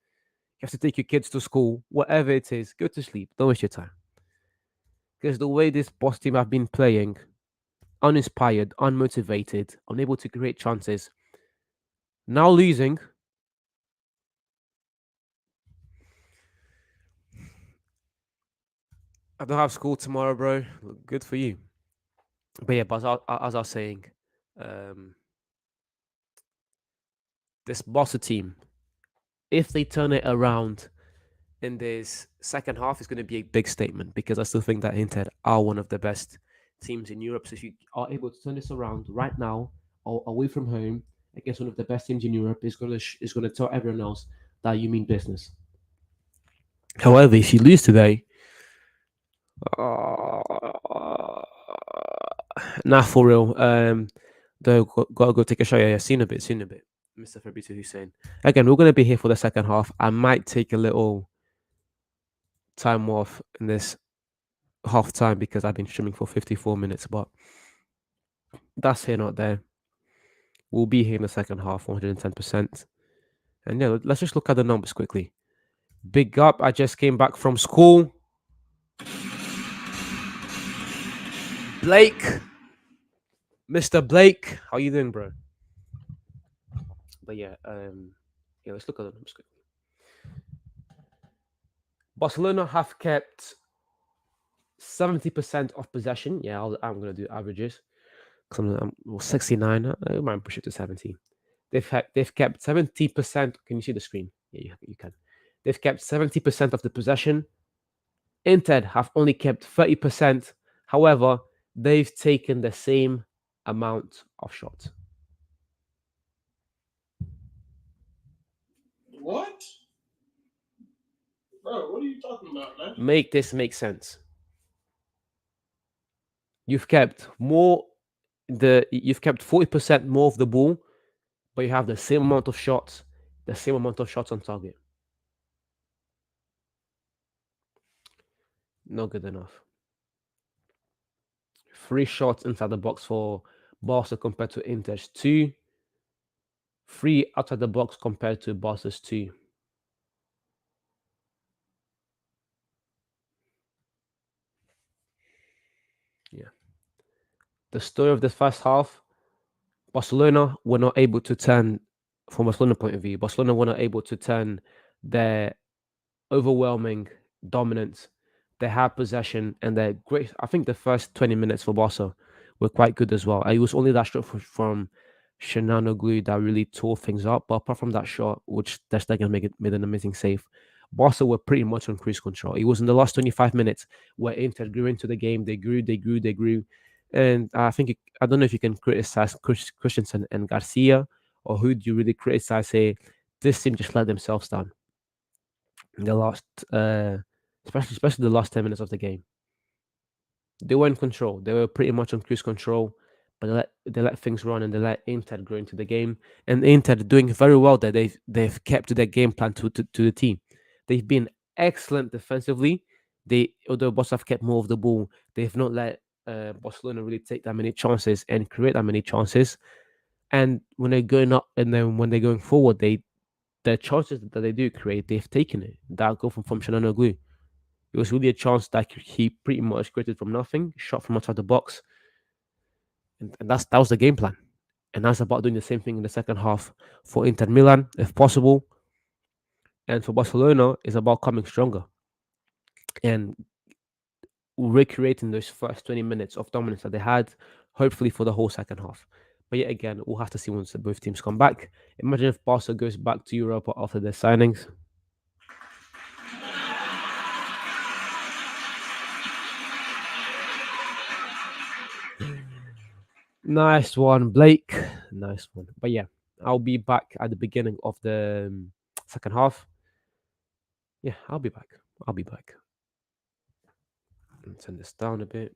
you have to take your kids to school, whatever it is, go to sleep. Don't waste your time. Because the way this boss team have been playing, uninspired, unmotivated, unable to create chances, now losing. I don't have school tomorrow, bro. Good for you. But yeah, but as I was saying, um, this Barca team, if they turn it around in this second half, it's going to be a big statement because I still think that Inter are one of the best teams in Europe. So if you are able to turn this around right now, or away from home against one of the best teams in Europe, is going to tell everyone else that you mean business. However, if you lose today, uh, nah, for real. Though, gotta go take a shower. Yeah, seen a bit. Mr. Fabrizio Hussein. Again, we're gonna be here for the second half. I might take a little time off in this half time because I've been streaming for 54 minutes, but that's here, not there. We'll be here in the second half, 110%. And yeah, let's just look at the numbers quickly. Big up, I just came back from school. Blake, Mr. Blake, how you doing, bro? But yeah, let's look at the numbers quickly. Barcelona have kept 70% of possession. Yeah, I'm gonna do averages. Well, 69. I might push it to 70. They've kept 70%. Can you see the screen? Yeah, you can. They've kept 70% of the possession. Inter have only kept 30%. However, they've taken the same amount of shots. What? Bro, what are you talking about, man? Make this make sense. You've kept you've kept 40% more of the ball, but you have the same amount of shots, on target. Not good enough. 3 shots inside the box for Barca compared to Inter's 2. 3 outside the box compared to Barca's 2. Yeah. The story of the first half, Barcelona were not able to turn, from Barcelona point of view, Barcelona were not able to turn their overwhelming dominance. They had possession and they're great. I think the first 20 minutes for Barca were quite good as well. It was only that shot from Shananoglu that really tore things up. But apart from that shot, which Ter Stegen made an amazing save, Barca were pretty much on cruise control. It was in the last 25 minutes where Inter grew into the game. They grew. And I don't know if you can criticize Christensen and Garcia, or who do you really criticize? Say this team just let themselves down in the last, especially the last 10 minutes of the game. They were in control. They were pretty much on cruise control. but they let things run and they let Inter grow into the game. And Inter doing very well there. They've kept to their game plan to the team. They've been excellent defensively. Although Barca have kept more of the ball, they've not let Barcelona really take that many chances and create that many chances. And when they're going up and then when they're going forward, the chances that they do create, they've taken it. That goal from Shannon. It was really a chance that he pretty much created from nothing, shot from outside the box, and that was the game plan. And that's about doing the same thing in the second half for Inter Milan, if possible. And for Barcelona, it's about coming stronger and recreating those first 20 minutes of dominance that they had, hopefully for the whole second half. But yet again, we'll have to see once both teams come back. Imagine if Barca goes back to Europa after their signings. Nice one, Blake. Nice one. But yeah, I'll be back at the beginning of the second half. Yeah, I'll be back. I'll be back. And turn this down a bit.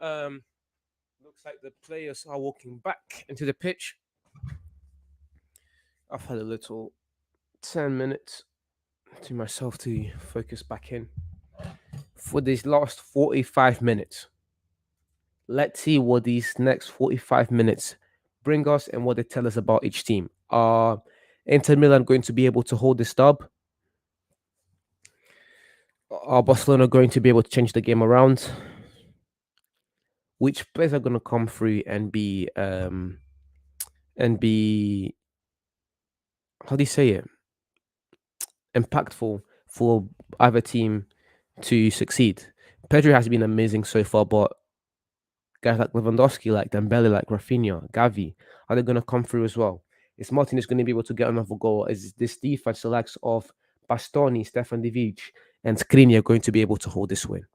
Um, looks like the players are walking back into the pitch. I've had a little 10 minutes to myself to focus back in for these last 45 minutes. Let's see what these next 45 minutes bring us and what they tell us about each team. Are Inter Milan going to be able to hold this dub? Are Barcelona going to be able to change the game around? Which players are going to come through and be how do you say it, impactful for either team to succeed? Pedro has been amazing so far, but guys like Lewandowski, like Dembele, like Rafinha, Gavi, are they going to come through as well? Is Martinez going to be able to get another goal? Is this defense, the likes of Bastoni, Stefan Divic, and Skriniar, going to be able to hold this win?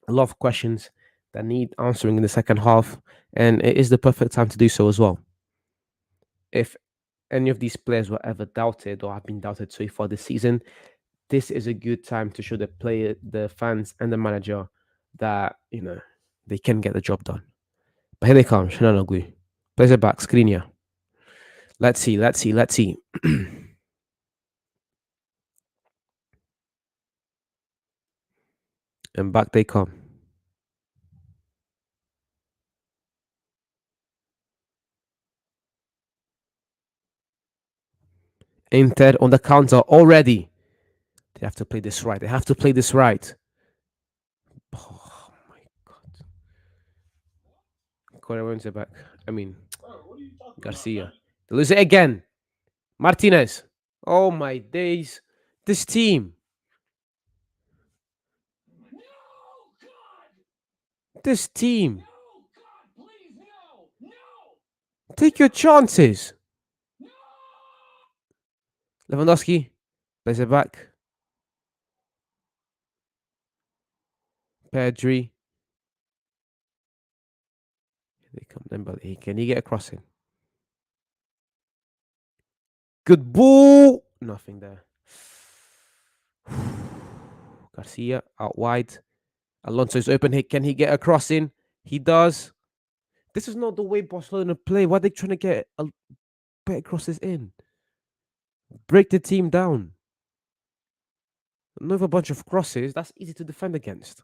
A lot of questions that need answering in the second half, and it is the perfect time to do so as well. If any of these players were ever doubted or have been doubted so far this season, this is a good time to show the player, the fans, and the manager that they can get the job done. But here they come, Shananoglu. Plays it back, Skriniar. Let's see, let's see, let's see. And back they come. Inter on the counter already. They have to play this right. They have to play this right. Oh my god. Corey wins it back. I mean, Garcia. They lose it again. Martinez. Oh my days. This team. This team. Take your chances. Lewandowski plays it back. Pedri. They come then, but can he get a crossing? Good ball. Nothing there. Garcia out wide. Alonso's open. Can he get a crossing? He does. This is not the way Barcelona play. Why are they trying to get better crosses in? Break the team down. Another bunch of crosses. That's easy to defend against.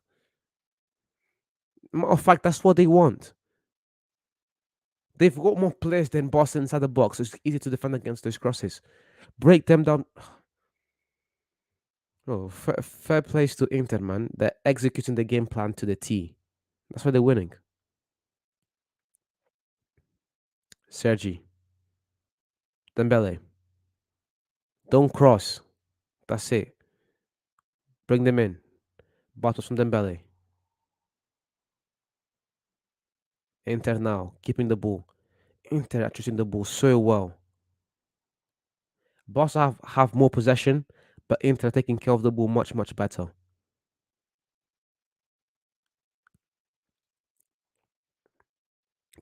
Matter of fact, that's what they want. They've got more players than Boston inside the box. So it's easy to defend against those crosses. Break them down. Oh, fair plays to Inter, man. They're executing the game plan to the T. That's why they're winning. Sergi. Dembele. Don't cross. That's it. Bring them in. Battles from Dembele. Inter now, keeping the ball. Inter are choosing the ball so well. Barca have more possession, but Inter taking care of the ball much, much better.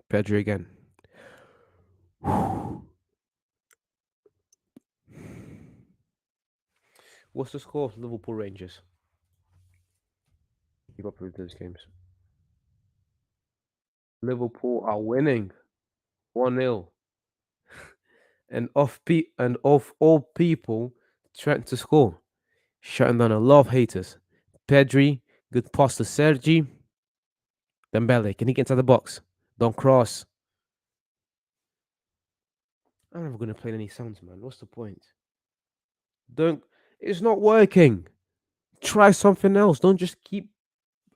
Pedri again. What's the score of Liverpool Rangers? Keep up with those games. Liverpool are winning 1-0. And of all people, Trent to score. Shutting down a lot of haters. Pedri, good pass to Sergi. Dembele, can he get inside the box? Don't cross. I'm never going to play any sounds, man. What's the point? Don't. It's not working. Try something else. Don't just keep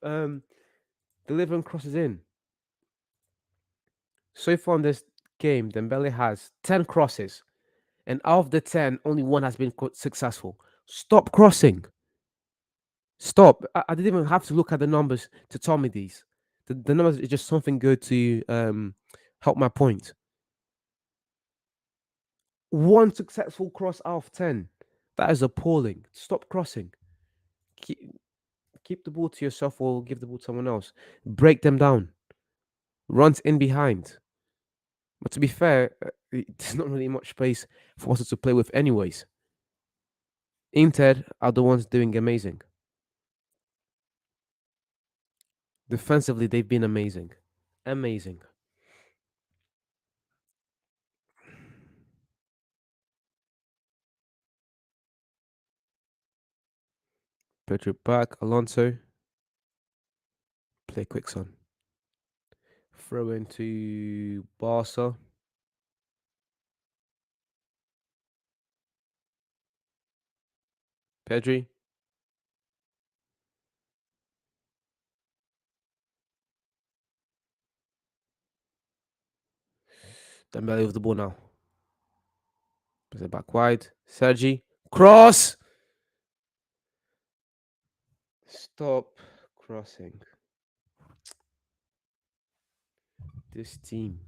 delivering crosses in. So far in this game, Dembele has 10 crosses, and out of the 10, only one has been successful. Stop crossing. Stop. I didn't even have to look at the numbers to tell me these. The numbers is just something good to help my point. One successful cross out of 10. That is appalling. Stop crossing. Keep the ball to yourself or give the ball to someone else. Break them down. Runs in behind. But to be fair, there's not really much space for us to play with anyways. Inter are the ones doing amazing. Defensively, they've been amazing. Amazing. Pedro back. Alonso. Play quick, son. Throw into Barca. Pedri. Dembele with the ball now. Plays it back wide. Sergi. Cross! Stop crossing. This team.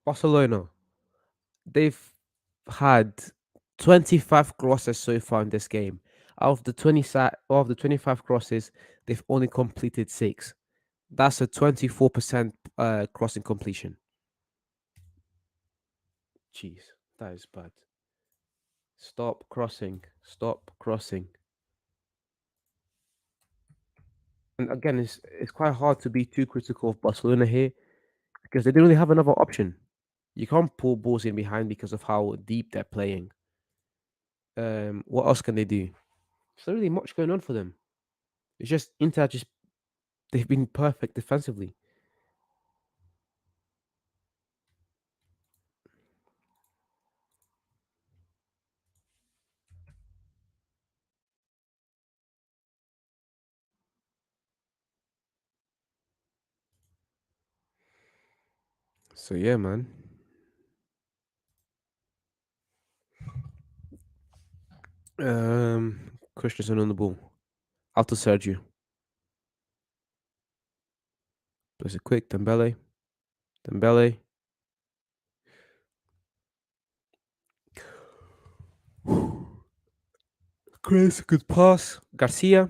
Barcelona. They've had 25 crosses so far in this game. Out of the 25 crosses, they've only completed 6. That's a 24% crossing completion. Jeez, that is bad. Stop crossing. Stop crossing. And again, it's quite hard to be too critical of Barcelona here because they didn't really have another option. You can't pull balls in behind because of how deep they're playing. What else can they do? There's not really much going on for them. It's just Inter just they've been perfect defensively. So yeah, man. Christensen on the ball. Out to Sergio. Plays it quick. Dembele. Dembele. Chris, good pass. Garcia.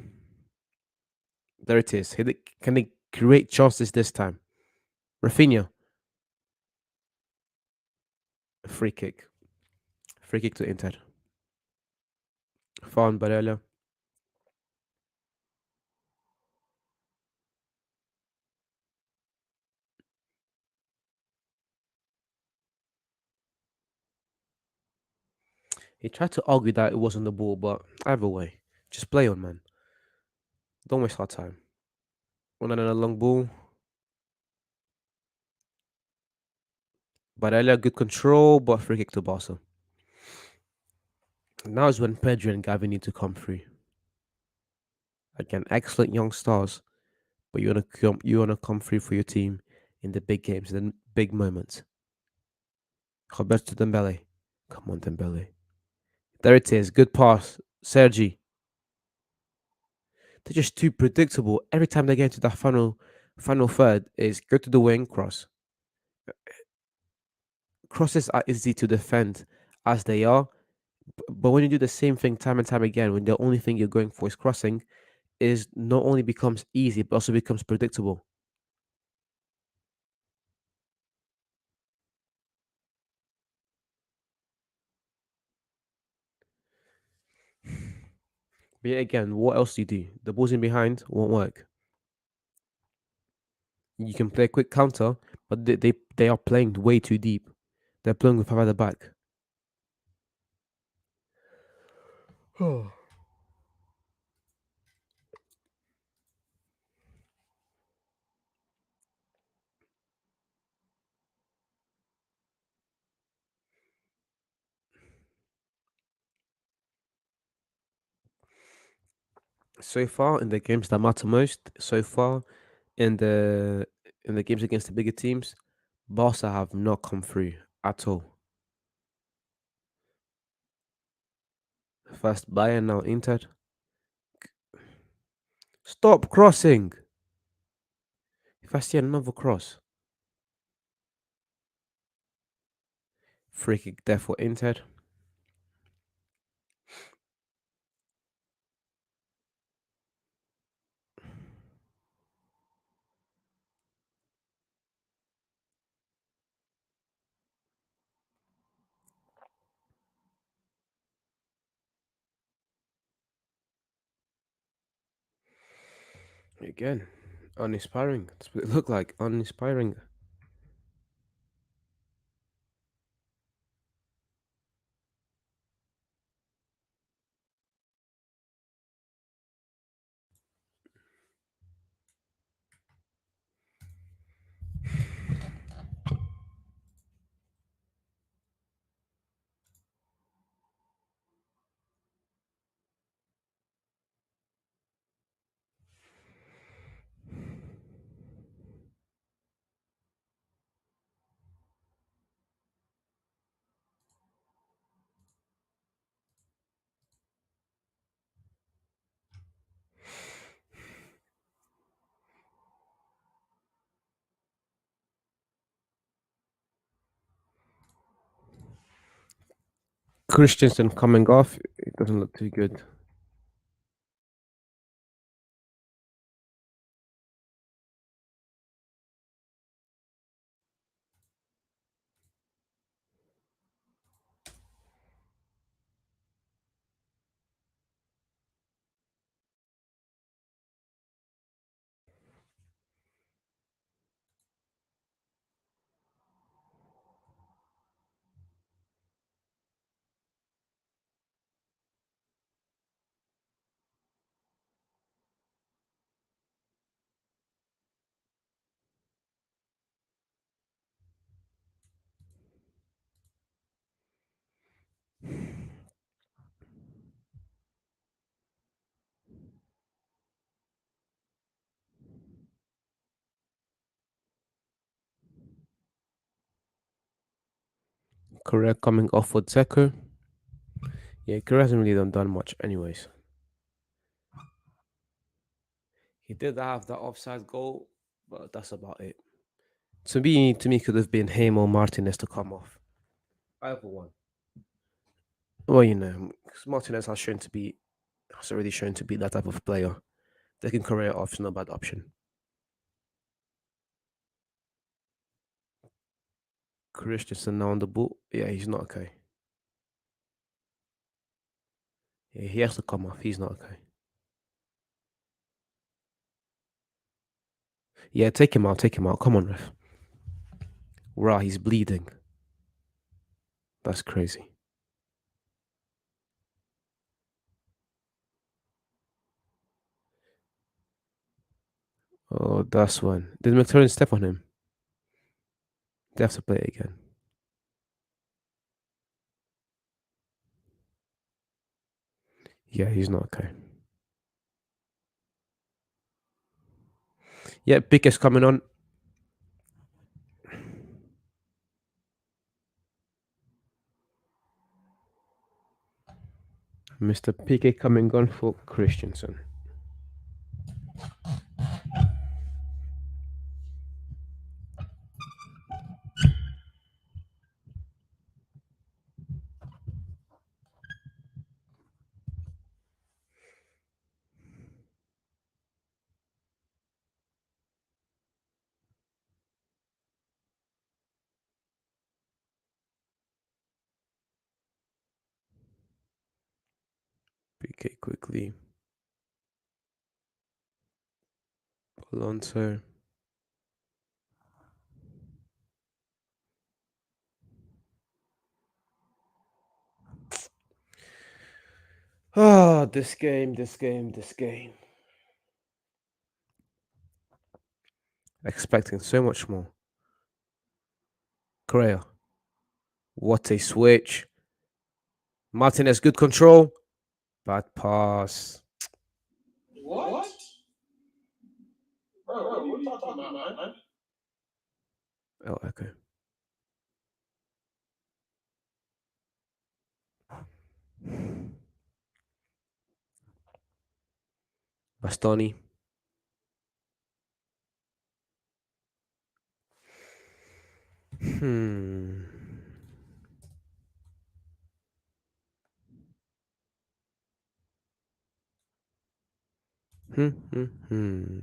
There it is. Can they create chances this time? Rafinha. Free kick. Free kick to Inter. Found Barella. He tried to argue that it wasn't the ball, but either way, just play on, man. Don't waste our time. One and a long ball. Barella, good control, but free kick to Barca. Now is when Pedro and Gavi need to come through. Again, excellent young stars, but you wanna come through for your team in the big games, in the big moments. Roberto Dembele. Come on, Dembele. There it is. Good pass. Sergi. They're just too predictable. Every time they get into that final third is go to the wing, cross. Crosses are easy to defend as they are, but when you do the same thing time and time again, when the only thing you're going for is crossing, is not only becomes easy but also becomes predictable. But yet again, what else do you do? The balls in behind won't work. You can play a quick counter, but they are playing way too deep. They're playing with five at the back. So far in the games that matter most, so far in the games against the bigger teams, Barca have not come through at all. First Bayern, now Inter. Stop crossing. If I see another cross, free kick there for Inter. Again, uninspiring. That's what it looked like. Uninspiring. Christensen coming off. It doesn't look too good. Correa coming off for Zeko. Yeah, Correa hasn't really done much, anyways. He did have that offside goal, but that's about it. To me, could have been him or Martinez to come off. Either one. Well, 'cause Martinez has already shown to be that type of player. Taking Correa off is not a bad option. Christensen now on the ball. Yeah, he's not okay. Yeah, he has to come off. He's not okay. Yeah, take him out. Take him out. Come on, ref. Rah, he's bleeding. That's crazy. Oh, that's one. Did McTurnan step on him? They have to play it again. Yeah, he's not okay. Yeah, Pique's coming on. Mr. Pique coming on for Christensen. Pique quickly. Alonso. Ah, this game. Expecting so much more. Correa. What a switch. Martinez, good control. Bad pass. What? Bro, what are you talking about, man? Oh, okay. Bastoni. Hmm. Hmm.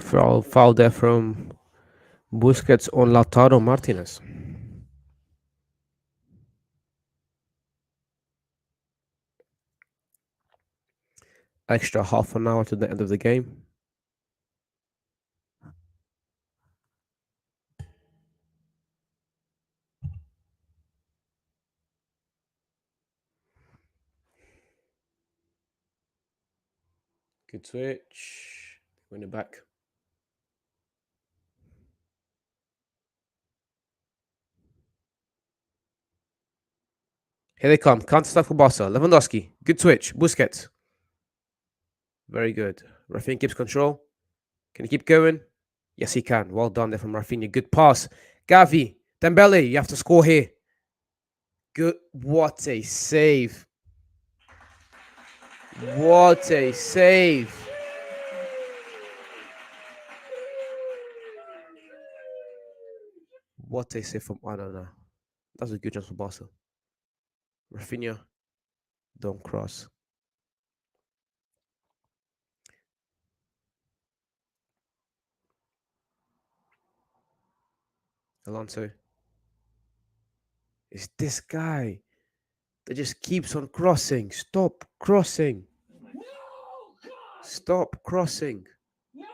Foul there from Busquets on Lautaro Martinez. Extra half an hour to the end of the game. Good switch. Win it back. Here they come. Counter attack for Barca. Lewandowski. Good switch. Busquets. Very good. Rafinha keeps control. Can he keep going? Yes, he can. Well done there from Rafinha. Good pass. Gavi. Dembele. You have to score here. Good. What a save. What a save. What a save from Anana. That's a good chance for Barca. Rafinha. Don't cross. Alonso. It's this guy that just keeps on crossing. Stop crossing. No, God! Stop crossing. No,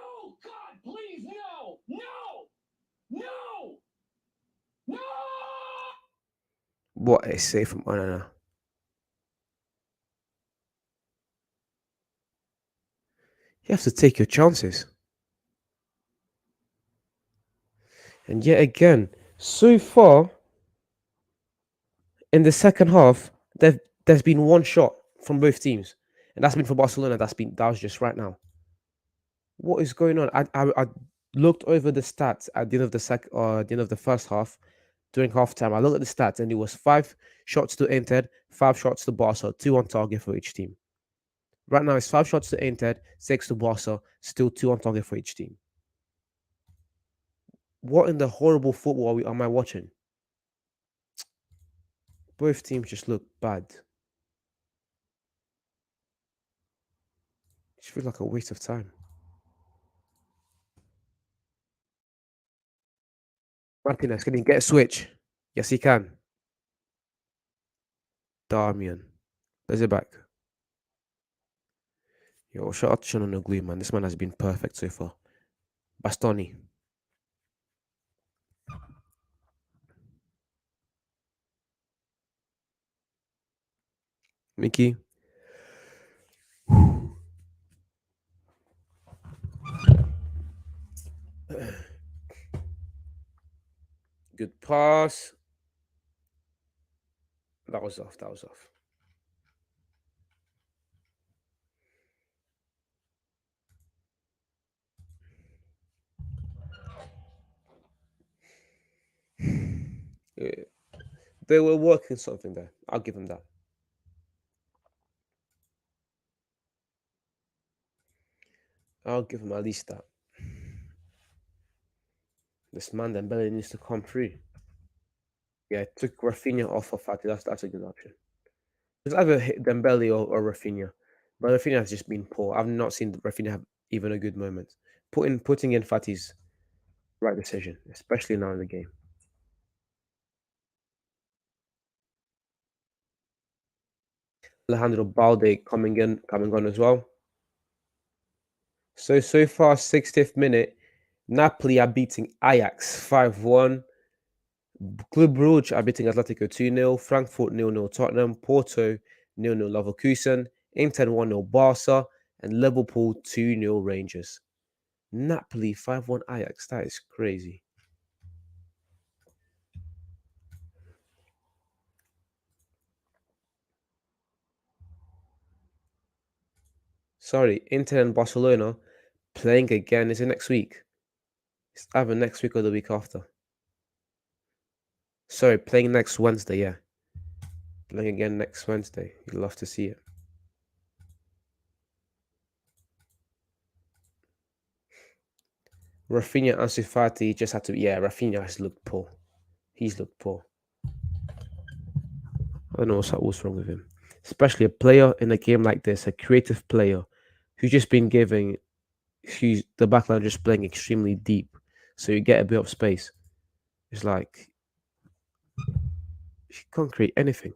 God, please, no! No! No! No! What a save from Onana. You have to take your chances. And yet again, so far in the second half, there's been one shot from both teams, and that's been for Barcelona. That was just right now. What is going on? I looked over the stats at the end of the end of the first half during halftime. I looked at the stats, and it was 5 shots to Inter, 5 shots to Barca, 2 on target for each team. Right now, it's 5 shots to Inter, 6 to Barca, still 2 on target for each team. What in the horrible football am I watching? Both teams just look bad. It feels like a waste of time. Martinez, can he get a switch? Yes, he can. Darmian. There's it back. Yo, shout out to Shannon Glue, man. This man has been perfect so far. Bastoni. Mickey. Good pass. That was off. That was off. Yeah. They were working something there. I'll give them that. I'll give them at least that. This man Dembele needs to come through. Yeah, took Rafinha off of Fati. That's a good option. It's either Dembele or Rafinha, but Rafinha has just been poor. I've not seen Rafinha have even a good moment. Putting in Fati's right decision, especially now in the game. Alejandro Balde coming on as well. So far, 60th minute, Napoli are beating Ajax 5-1. Club Brugge are beating Atletico 2-0. Frankfurt 0-0 Tottenham. Porto 0-0 Leverkusen. Inter 1-0 Barca. And Liverpool 2-0 Rangers. Napoli 5-1 Ajax. That is crazy. Sorry, Inter and Barcelona playing again. Is it next week? It's either next week or the week after. Sorry, playing next Wednesday, yeah. Playing again next Wednesday. You'd love to see it. Rafinha Ansu Fati just had to. Yeah, Rafinha has looked poor. He's looked poor. I don't know what's wrong with him. Especially a player in a game like this, a creative player who's just been giving the backline just playing extremely deep, so you get a bit of space. It's like she can't create anything.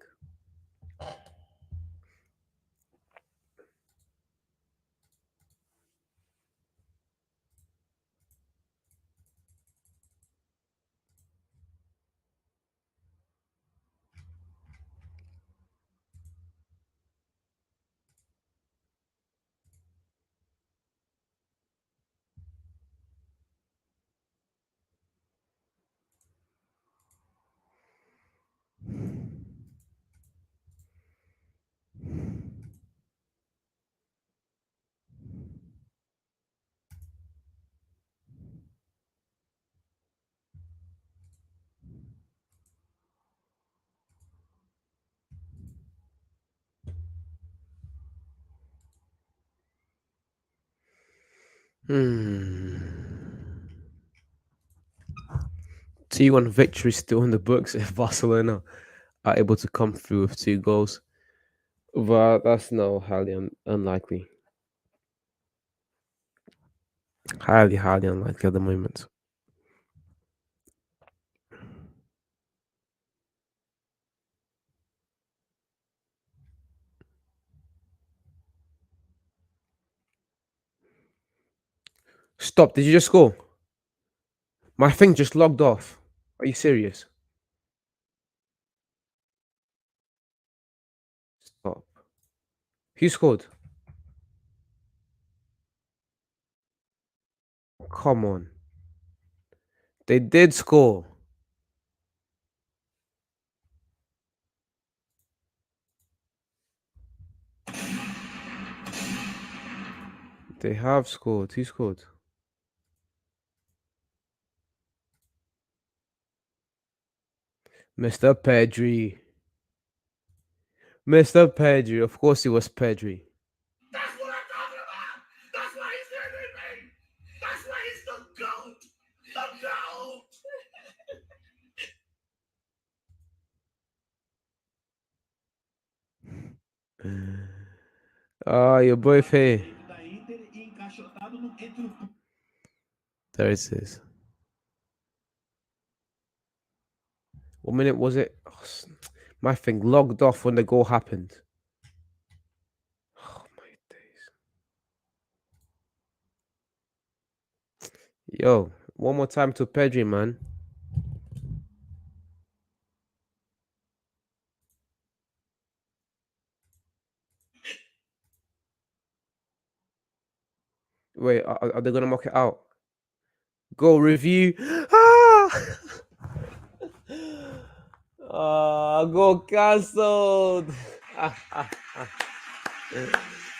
Hmm. 2-1 victory still in the books if Barcelona are able to come through with 2 goals. But that's no highly unlikely. Highly unlikely at the moment. Stop. Did you just score? My thing just logged off. Are you serious? Stop. Who scored? Come on. They did score. They have scored. Who scored? Mr. Pedri. Mr. Pedri. Of course it was Pedri. That's what I'm talking about. That's why he's MVP. That's why he's the GOAT. The GOAT. Ah, your boy Faye. There it is. What minute was it? Oh, my thing logged off when the goal happened. Oh my days. Yo, one more time to Pedri, man. Wait, are they gonna mock it out? Go review. Ah! Go cancelled.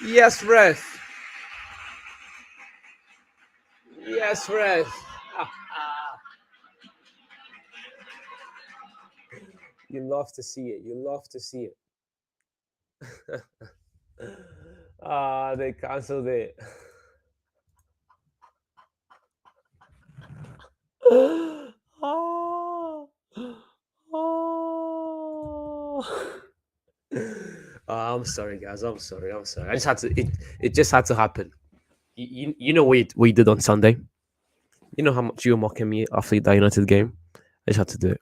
Yes, ref. Yes, ref. You love to see it. You love to see it. They cancelled it. Oh. Oh. I'm sorry, guys. I'm sorry. I'm sorry. I just had to. It just had to happen. You know what we did on Sunday. You know how much you were mocking me after that United game. I just had to do it.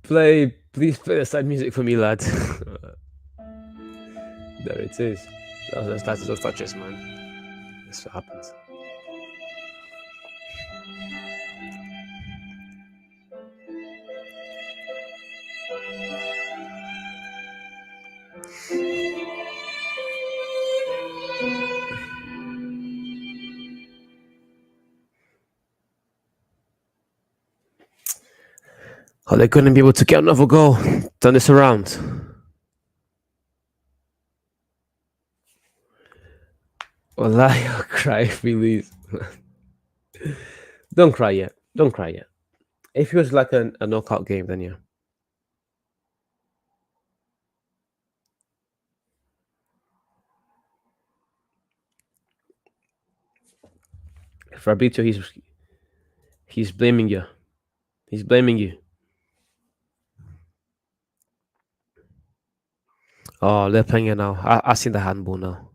Please play the side music for me, lad. There it is. That's those touches, man. That's what happens. Are they going to be able to get another goal? Turn this around. Wallahi, I'll cry if we lose. Don't cry yet. Don't cry yet. If it was like a knockout game, then yeah. Fabrizio, he's blaming you. He's blaming you. Oh, they're playing it now. I seen the handball now.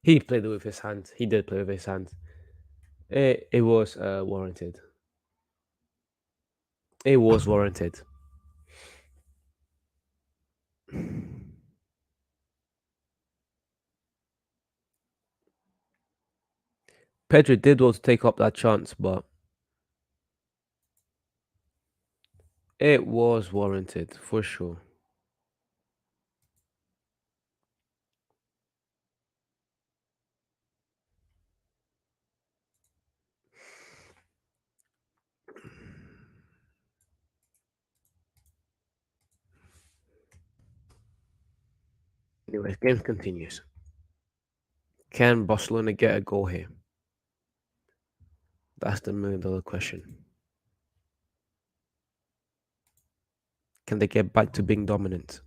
He played it with his hand. He did play with his hand. It was warranted. It was warranted. Pedro did want to take up that chance, but it was warranted for sure. Anyway, game continues. Can Barcelona get a goal here? That's the $1 million question. Can they get back to being dominant?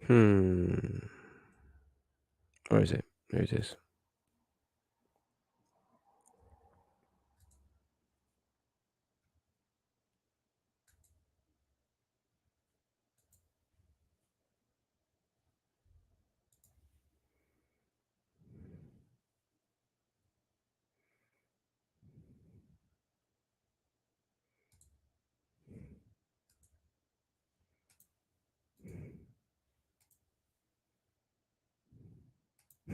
Hmm. Where is it? There it is.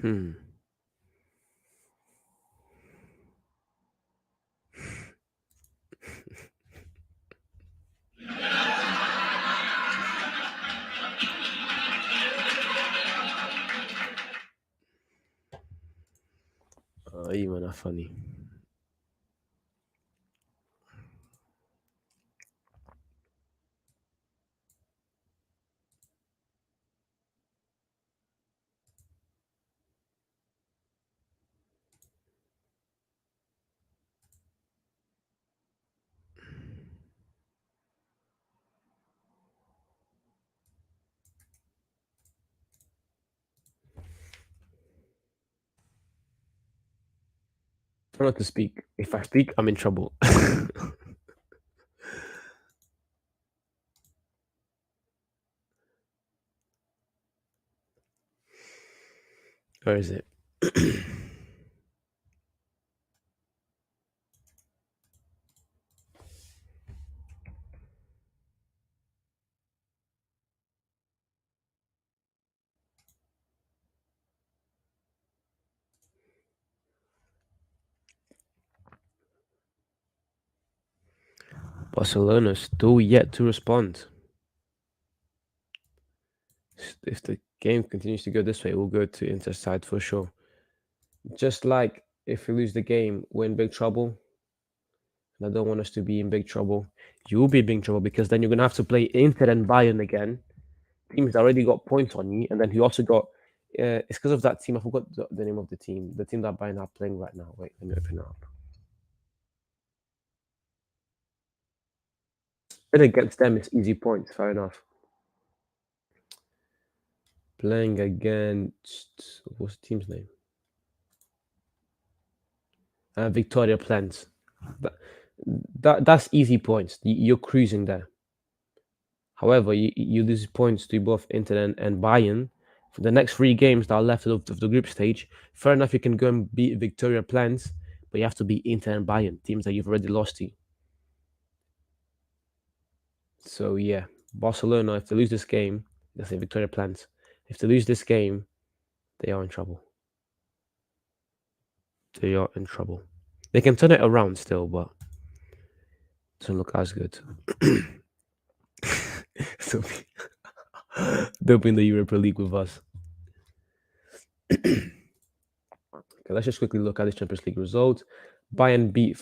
Hmm. You man are funny. Try not to speak. If I speak, I'm in trouble. Where is it? Barcelona still yet to respond. If the game continues to go this way, we'll go to Inter side for sure. Just like if we lose the game, we're in big trouble. And I don't want us to be in big trouble. You will be in big trouble because then you're gonna have to play Inter and Bayern again. Teams that already got points on you, and then you also got. It's because of that team. I forgot the name of the team. The team that Bayern are playing right now. Wait, let me open it up. Playing against them is easy points. Fair enough. Playing against what's the team's name? Victoria Plans. That, that's easy points. You're cruising there. However, you lose points to both Inter and Bayern for the next three games that are left of the group stage. Fair enough, you can go and beat Victoria Plans, but you have to beat Inter and Bayern, teams that you've already lost to. So yeah, Barcelona, if they lose this game, let's say Victoria Plans, if they lose this game, they are in trouble. They are in trouble. They can turn it around still, but it doesn't look as good. So they'll be in the Europa League with us. Okay, let's just quickly look at the Champions League results. Bayern beat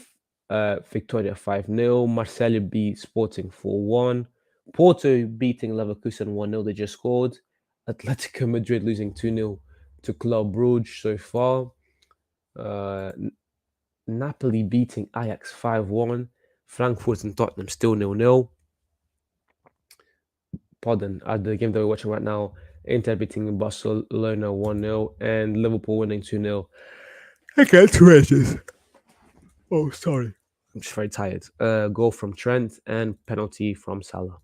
Victoria 5-0. Marseille beat Sporting 4-1. Porto beating Leverkusen 1-0. They just scored. Atletico Madrid losing 2-0 to Club Brugge so far. Uh, Napoli beating Ajax 5-1. Frankfurt and Tottenham still 0-0. Pardon, the game that we're watching right now, Inter beating Barcelona 1-0 and Liverpool winning 2-0 against Rangers. Oh, sorry. I'm just very tired. Goal from Trent and penalty from Salah.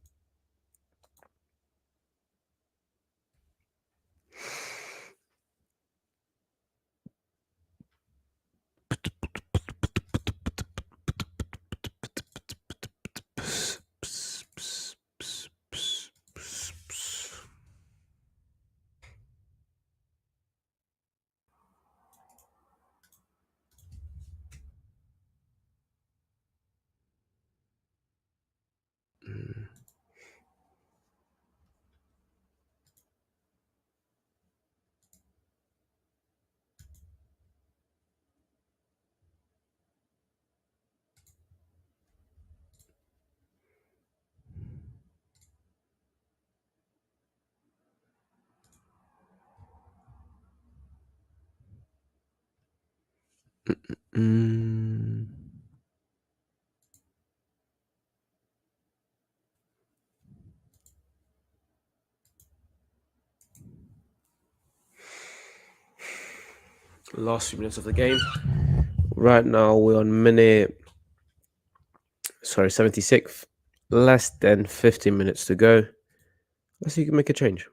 Mm. Last few minutes of the game. Right now we're on 76th. Less than 15 minutes to go. Let's see if you can make a change.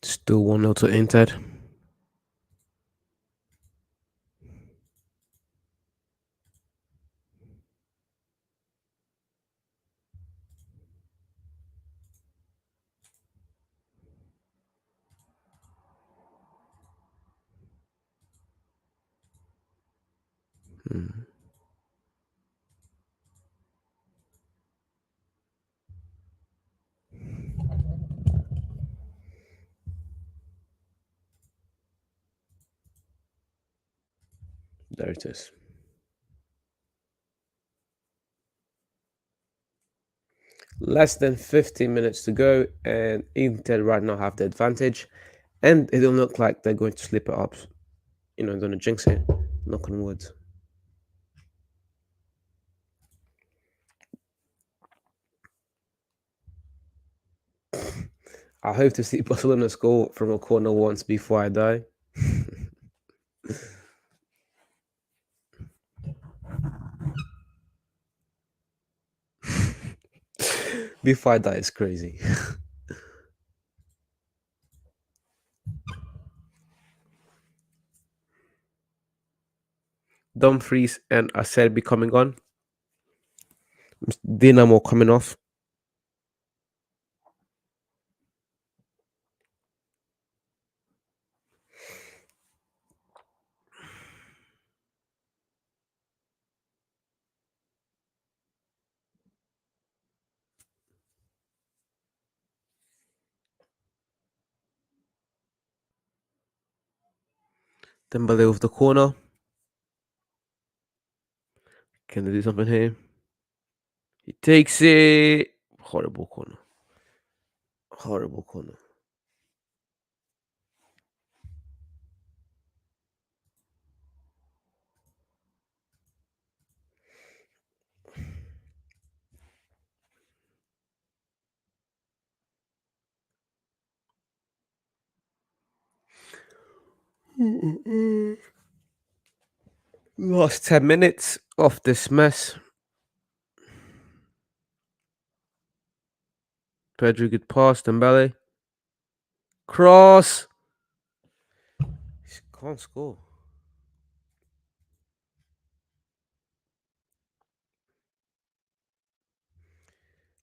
Still 1-0 to Inter. There it is. Less than 15 minutes to go, and Inter right now have the advantage. And it don't look like they're going to slip it up. Don't want to jinx it. Knock on wood. I hope to see Barcelona score from a corner once before I die. Before I die is crazy. Dumfries and Acerbi coming on. Dinamo coming off. Dembele with the corner. Can they do something here? He takes it. Horrible corner. Horrible corner. Lost 10 minutes of this mess. Pedro good pass, Dembele. Cross. He can't score.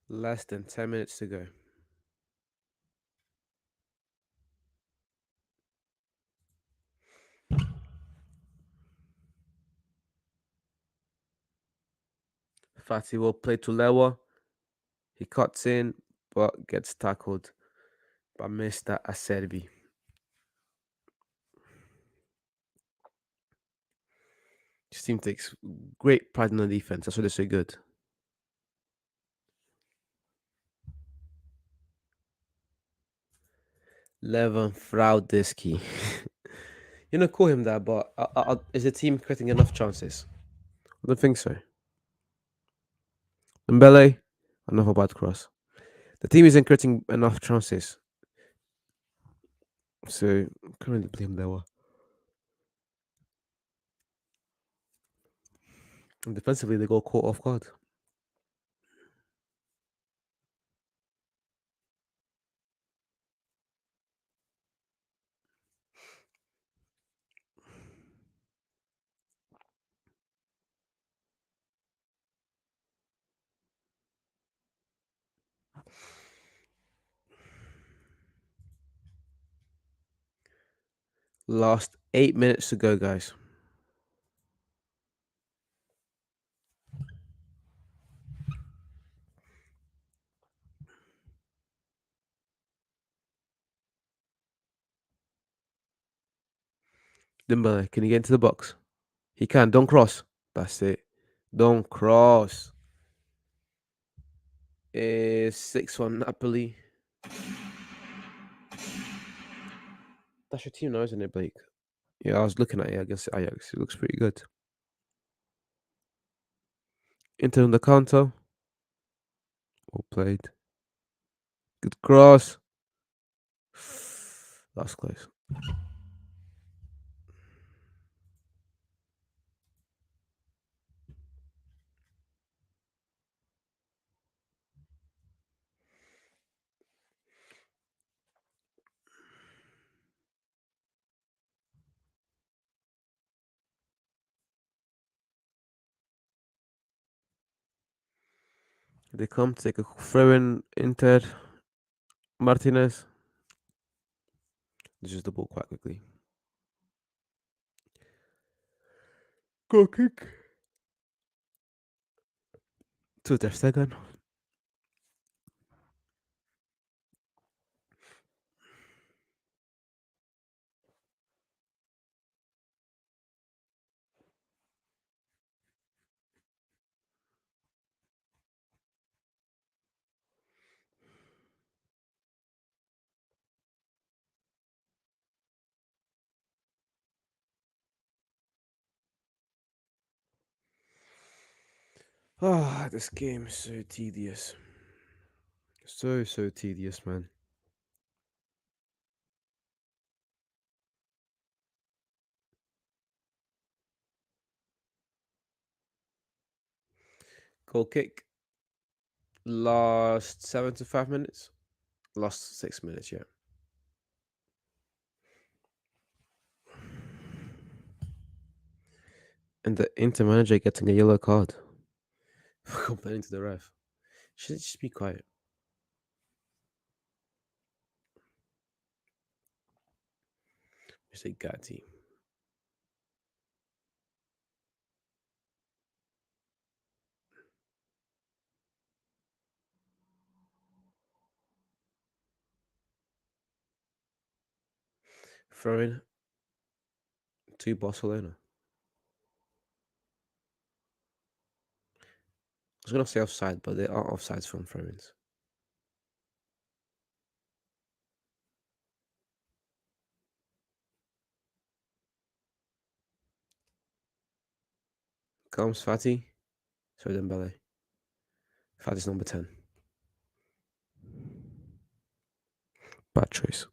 Less than 10 minutes to go. Fati will play to Lewa. He cuts in, but gets tackled by Mr. Acerbi. This team takes great pride in the defense. That's why they're so good. Levan Fraudisky. You know, call him that, but is the team creating enough chances? I don't think so. Mbele, another bad cross. The team isn't creating enough chances. So, currently blame Lewa. And defensively, they got caught off guard. Last 8 minutes to go, guys. Dembele, can you get into the box? He can. Don't cross. That's it. Don't cross. Is 6-1 Napoli. That's your team now, isn't it, Blake? Yeah, I was looking at it. I guess Ajax. It looks pretty good. Inter on the counter. Well played. Good cross. That's close. They come take a throw in Inter. Martinez. This is the ball quite quickly. Go kick. To Ter Stegen. Ah, this game is so tedious. So tedious, man. Goal kick. Last 7 to 5 minutes. Last 6 minutes, yeah. And the Inter manager getting a yellow card for complaining to the ref. Should just be quiet. Mr. Gatti. Throwing to Barcelona. I was gonna say offside, but they are offsides from throw-ins. Comes Fati. So Dembele. Fati's number 10. Bad choice.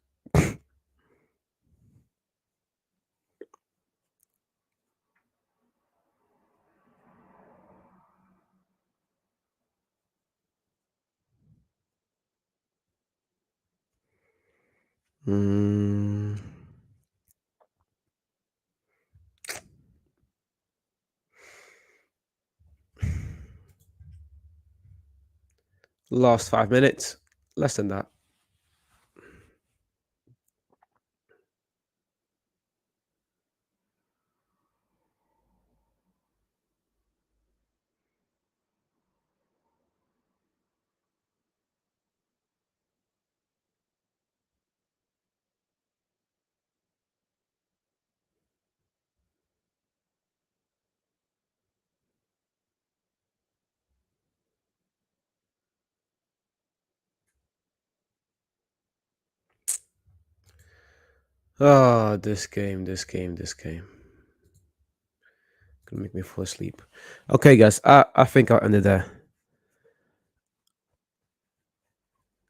Mm, last 5 minutes, less than that. Ah, this game. Gonna make me fall asleep. Okay, guys, I think I'll end it there.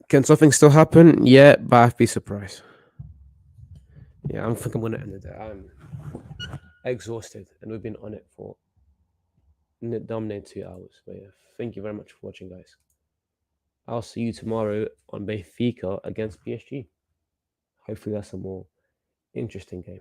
Can something still happen? Yeah, but I'd be surprised. Yeah, I think I'm gonna end it there. I'm exhausted, and we've been on it for dominating 2 hours. But yeah, thank you very much for watching, guys. I'll see you tomorrow on Benfica against PSG. Hopefully, that's a more interesting game.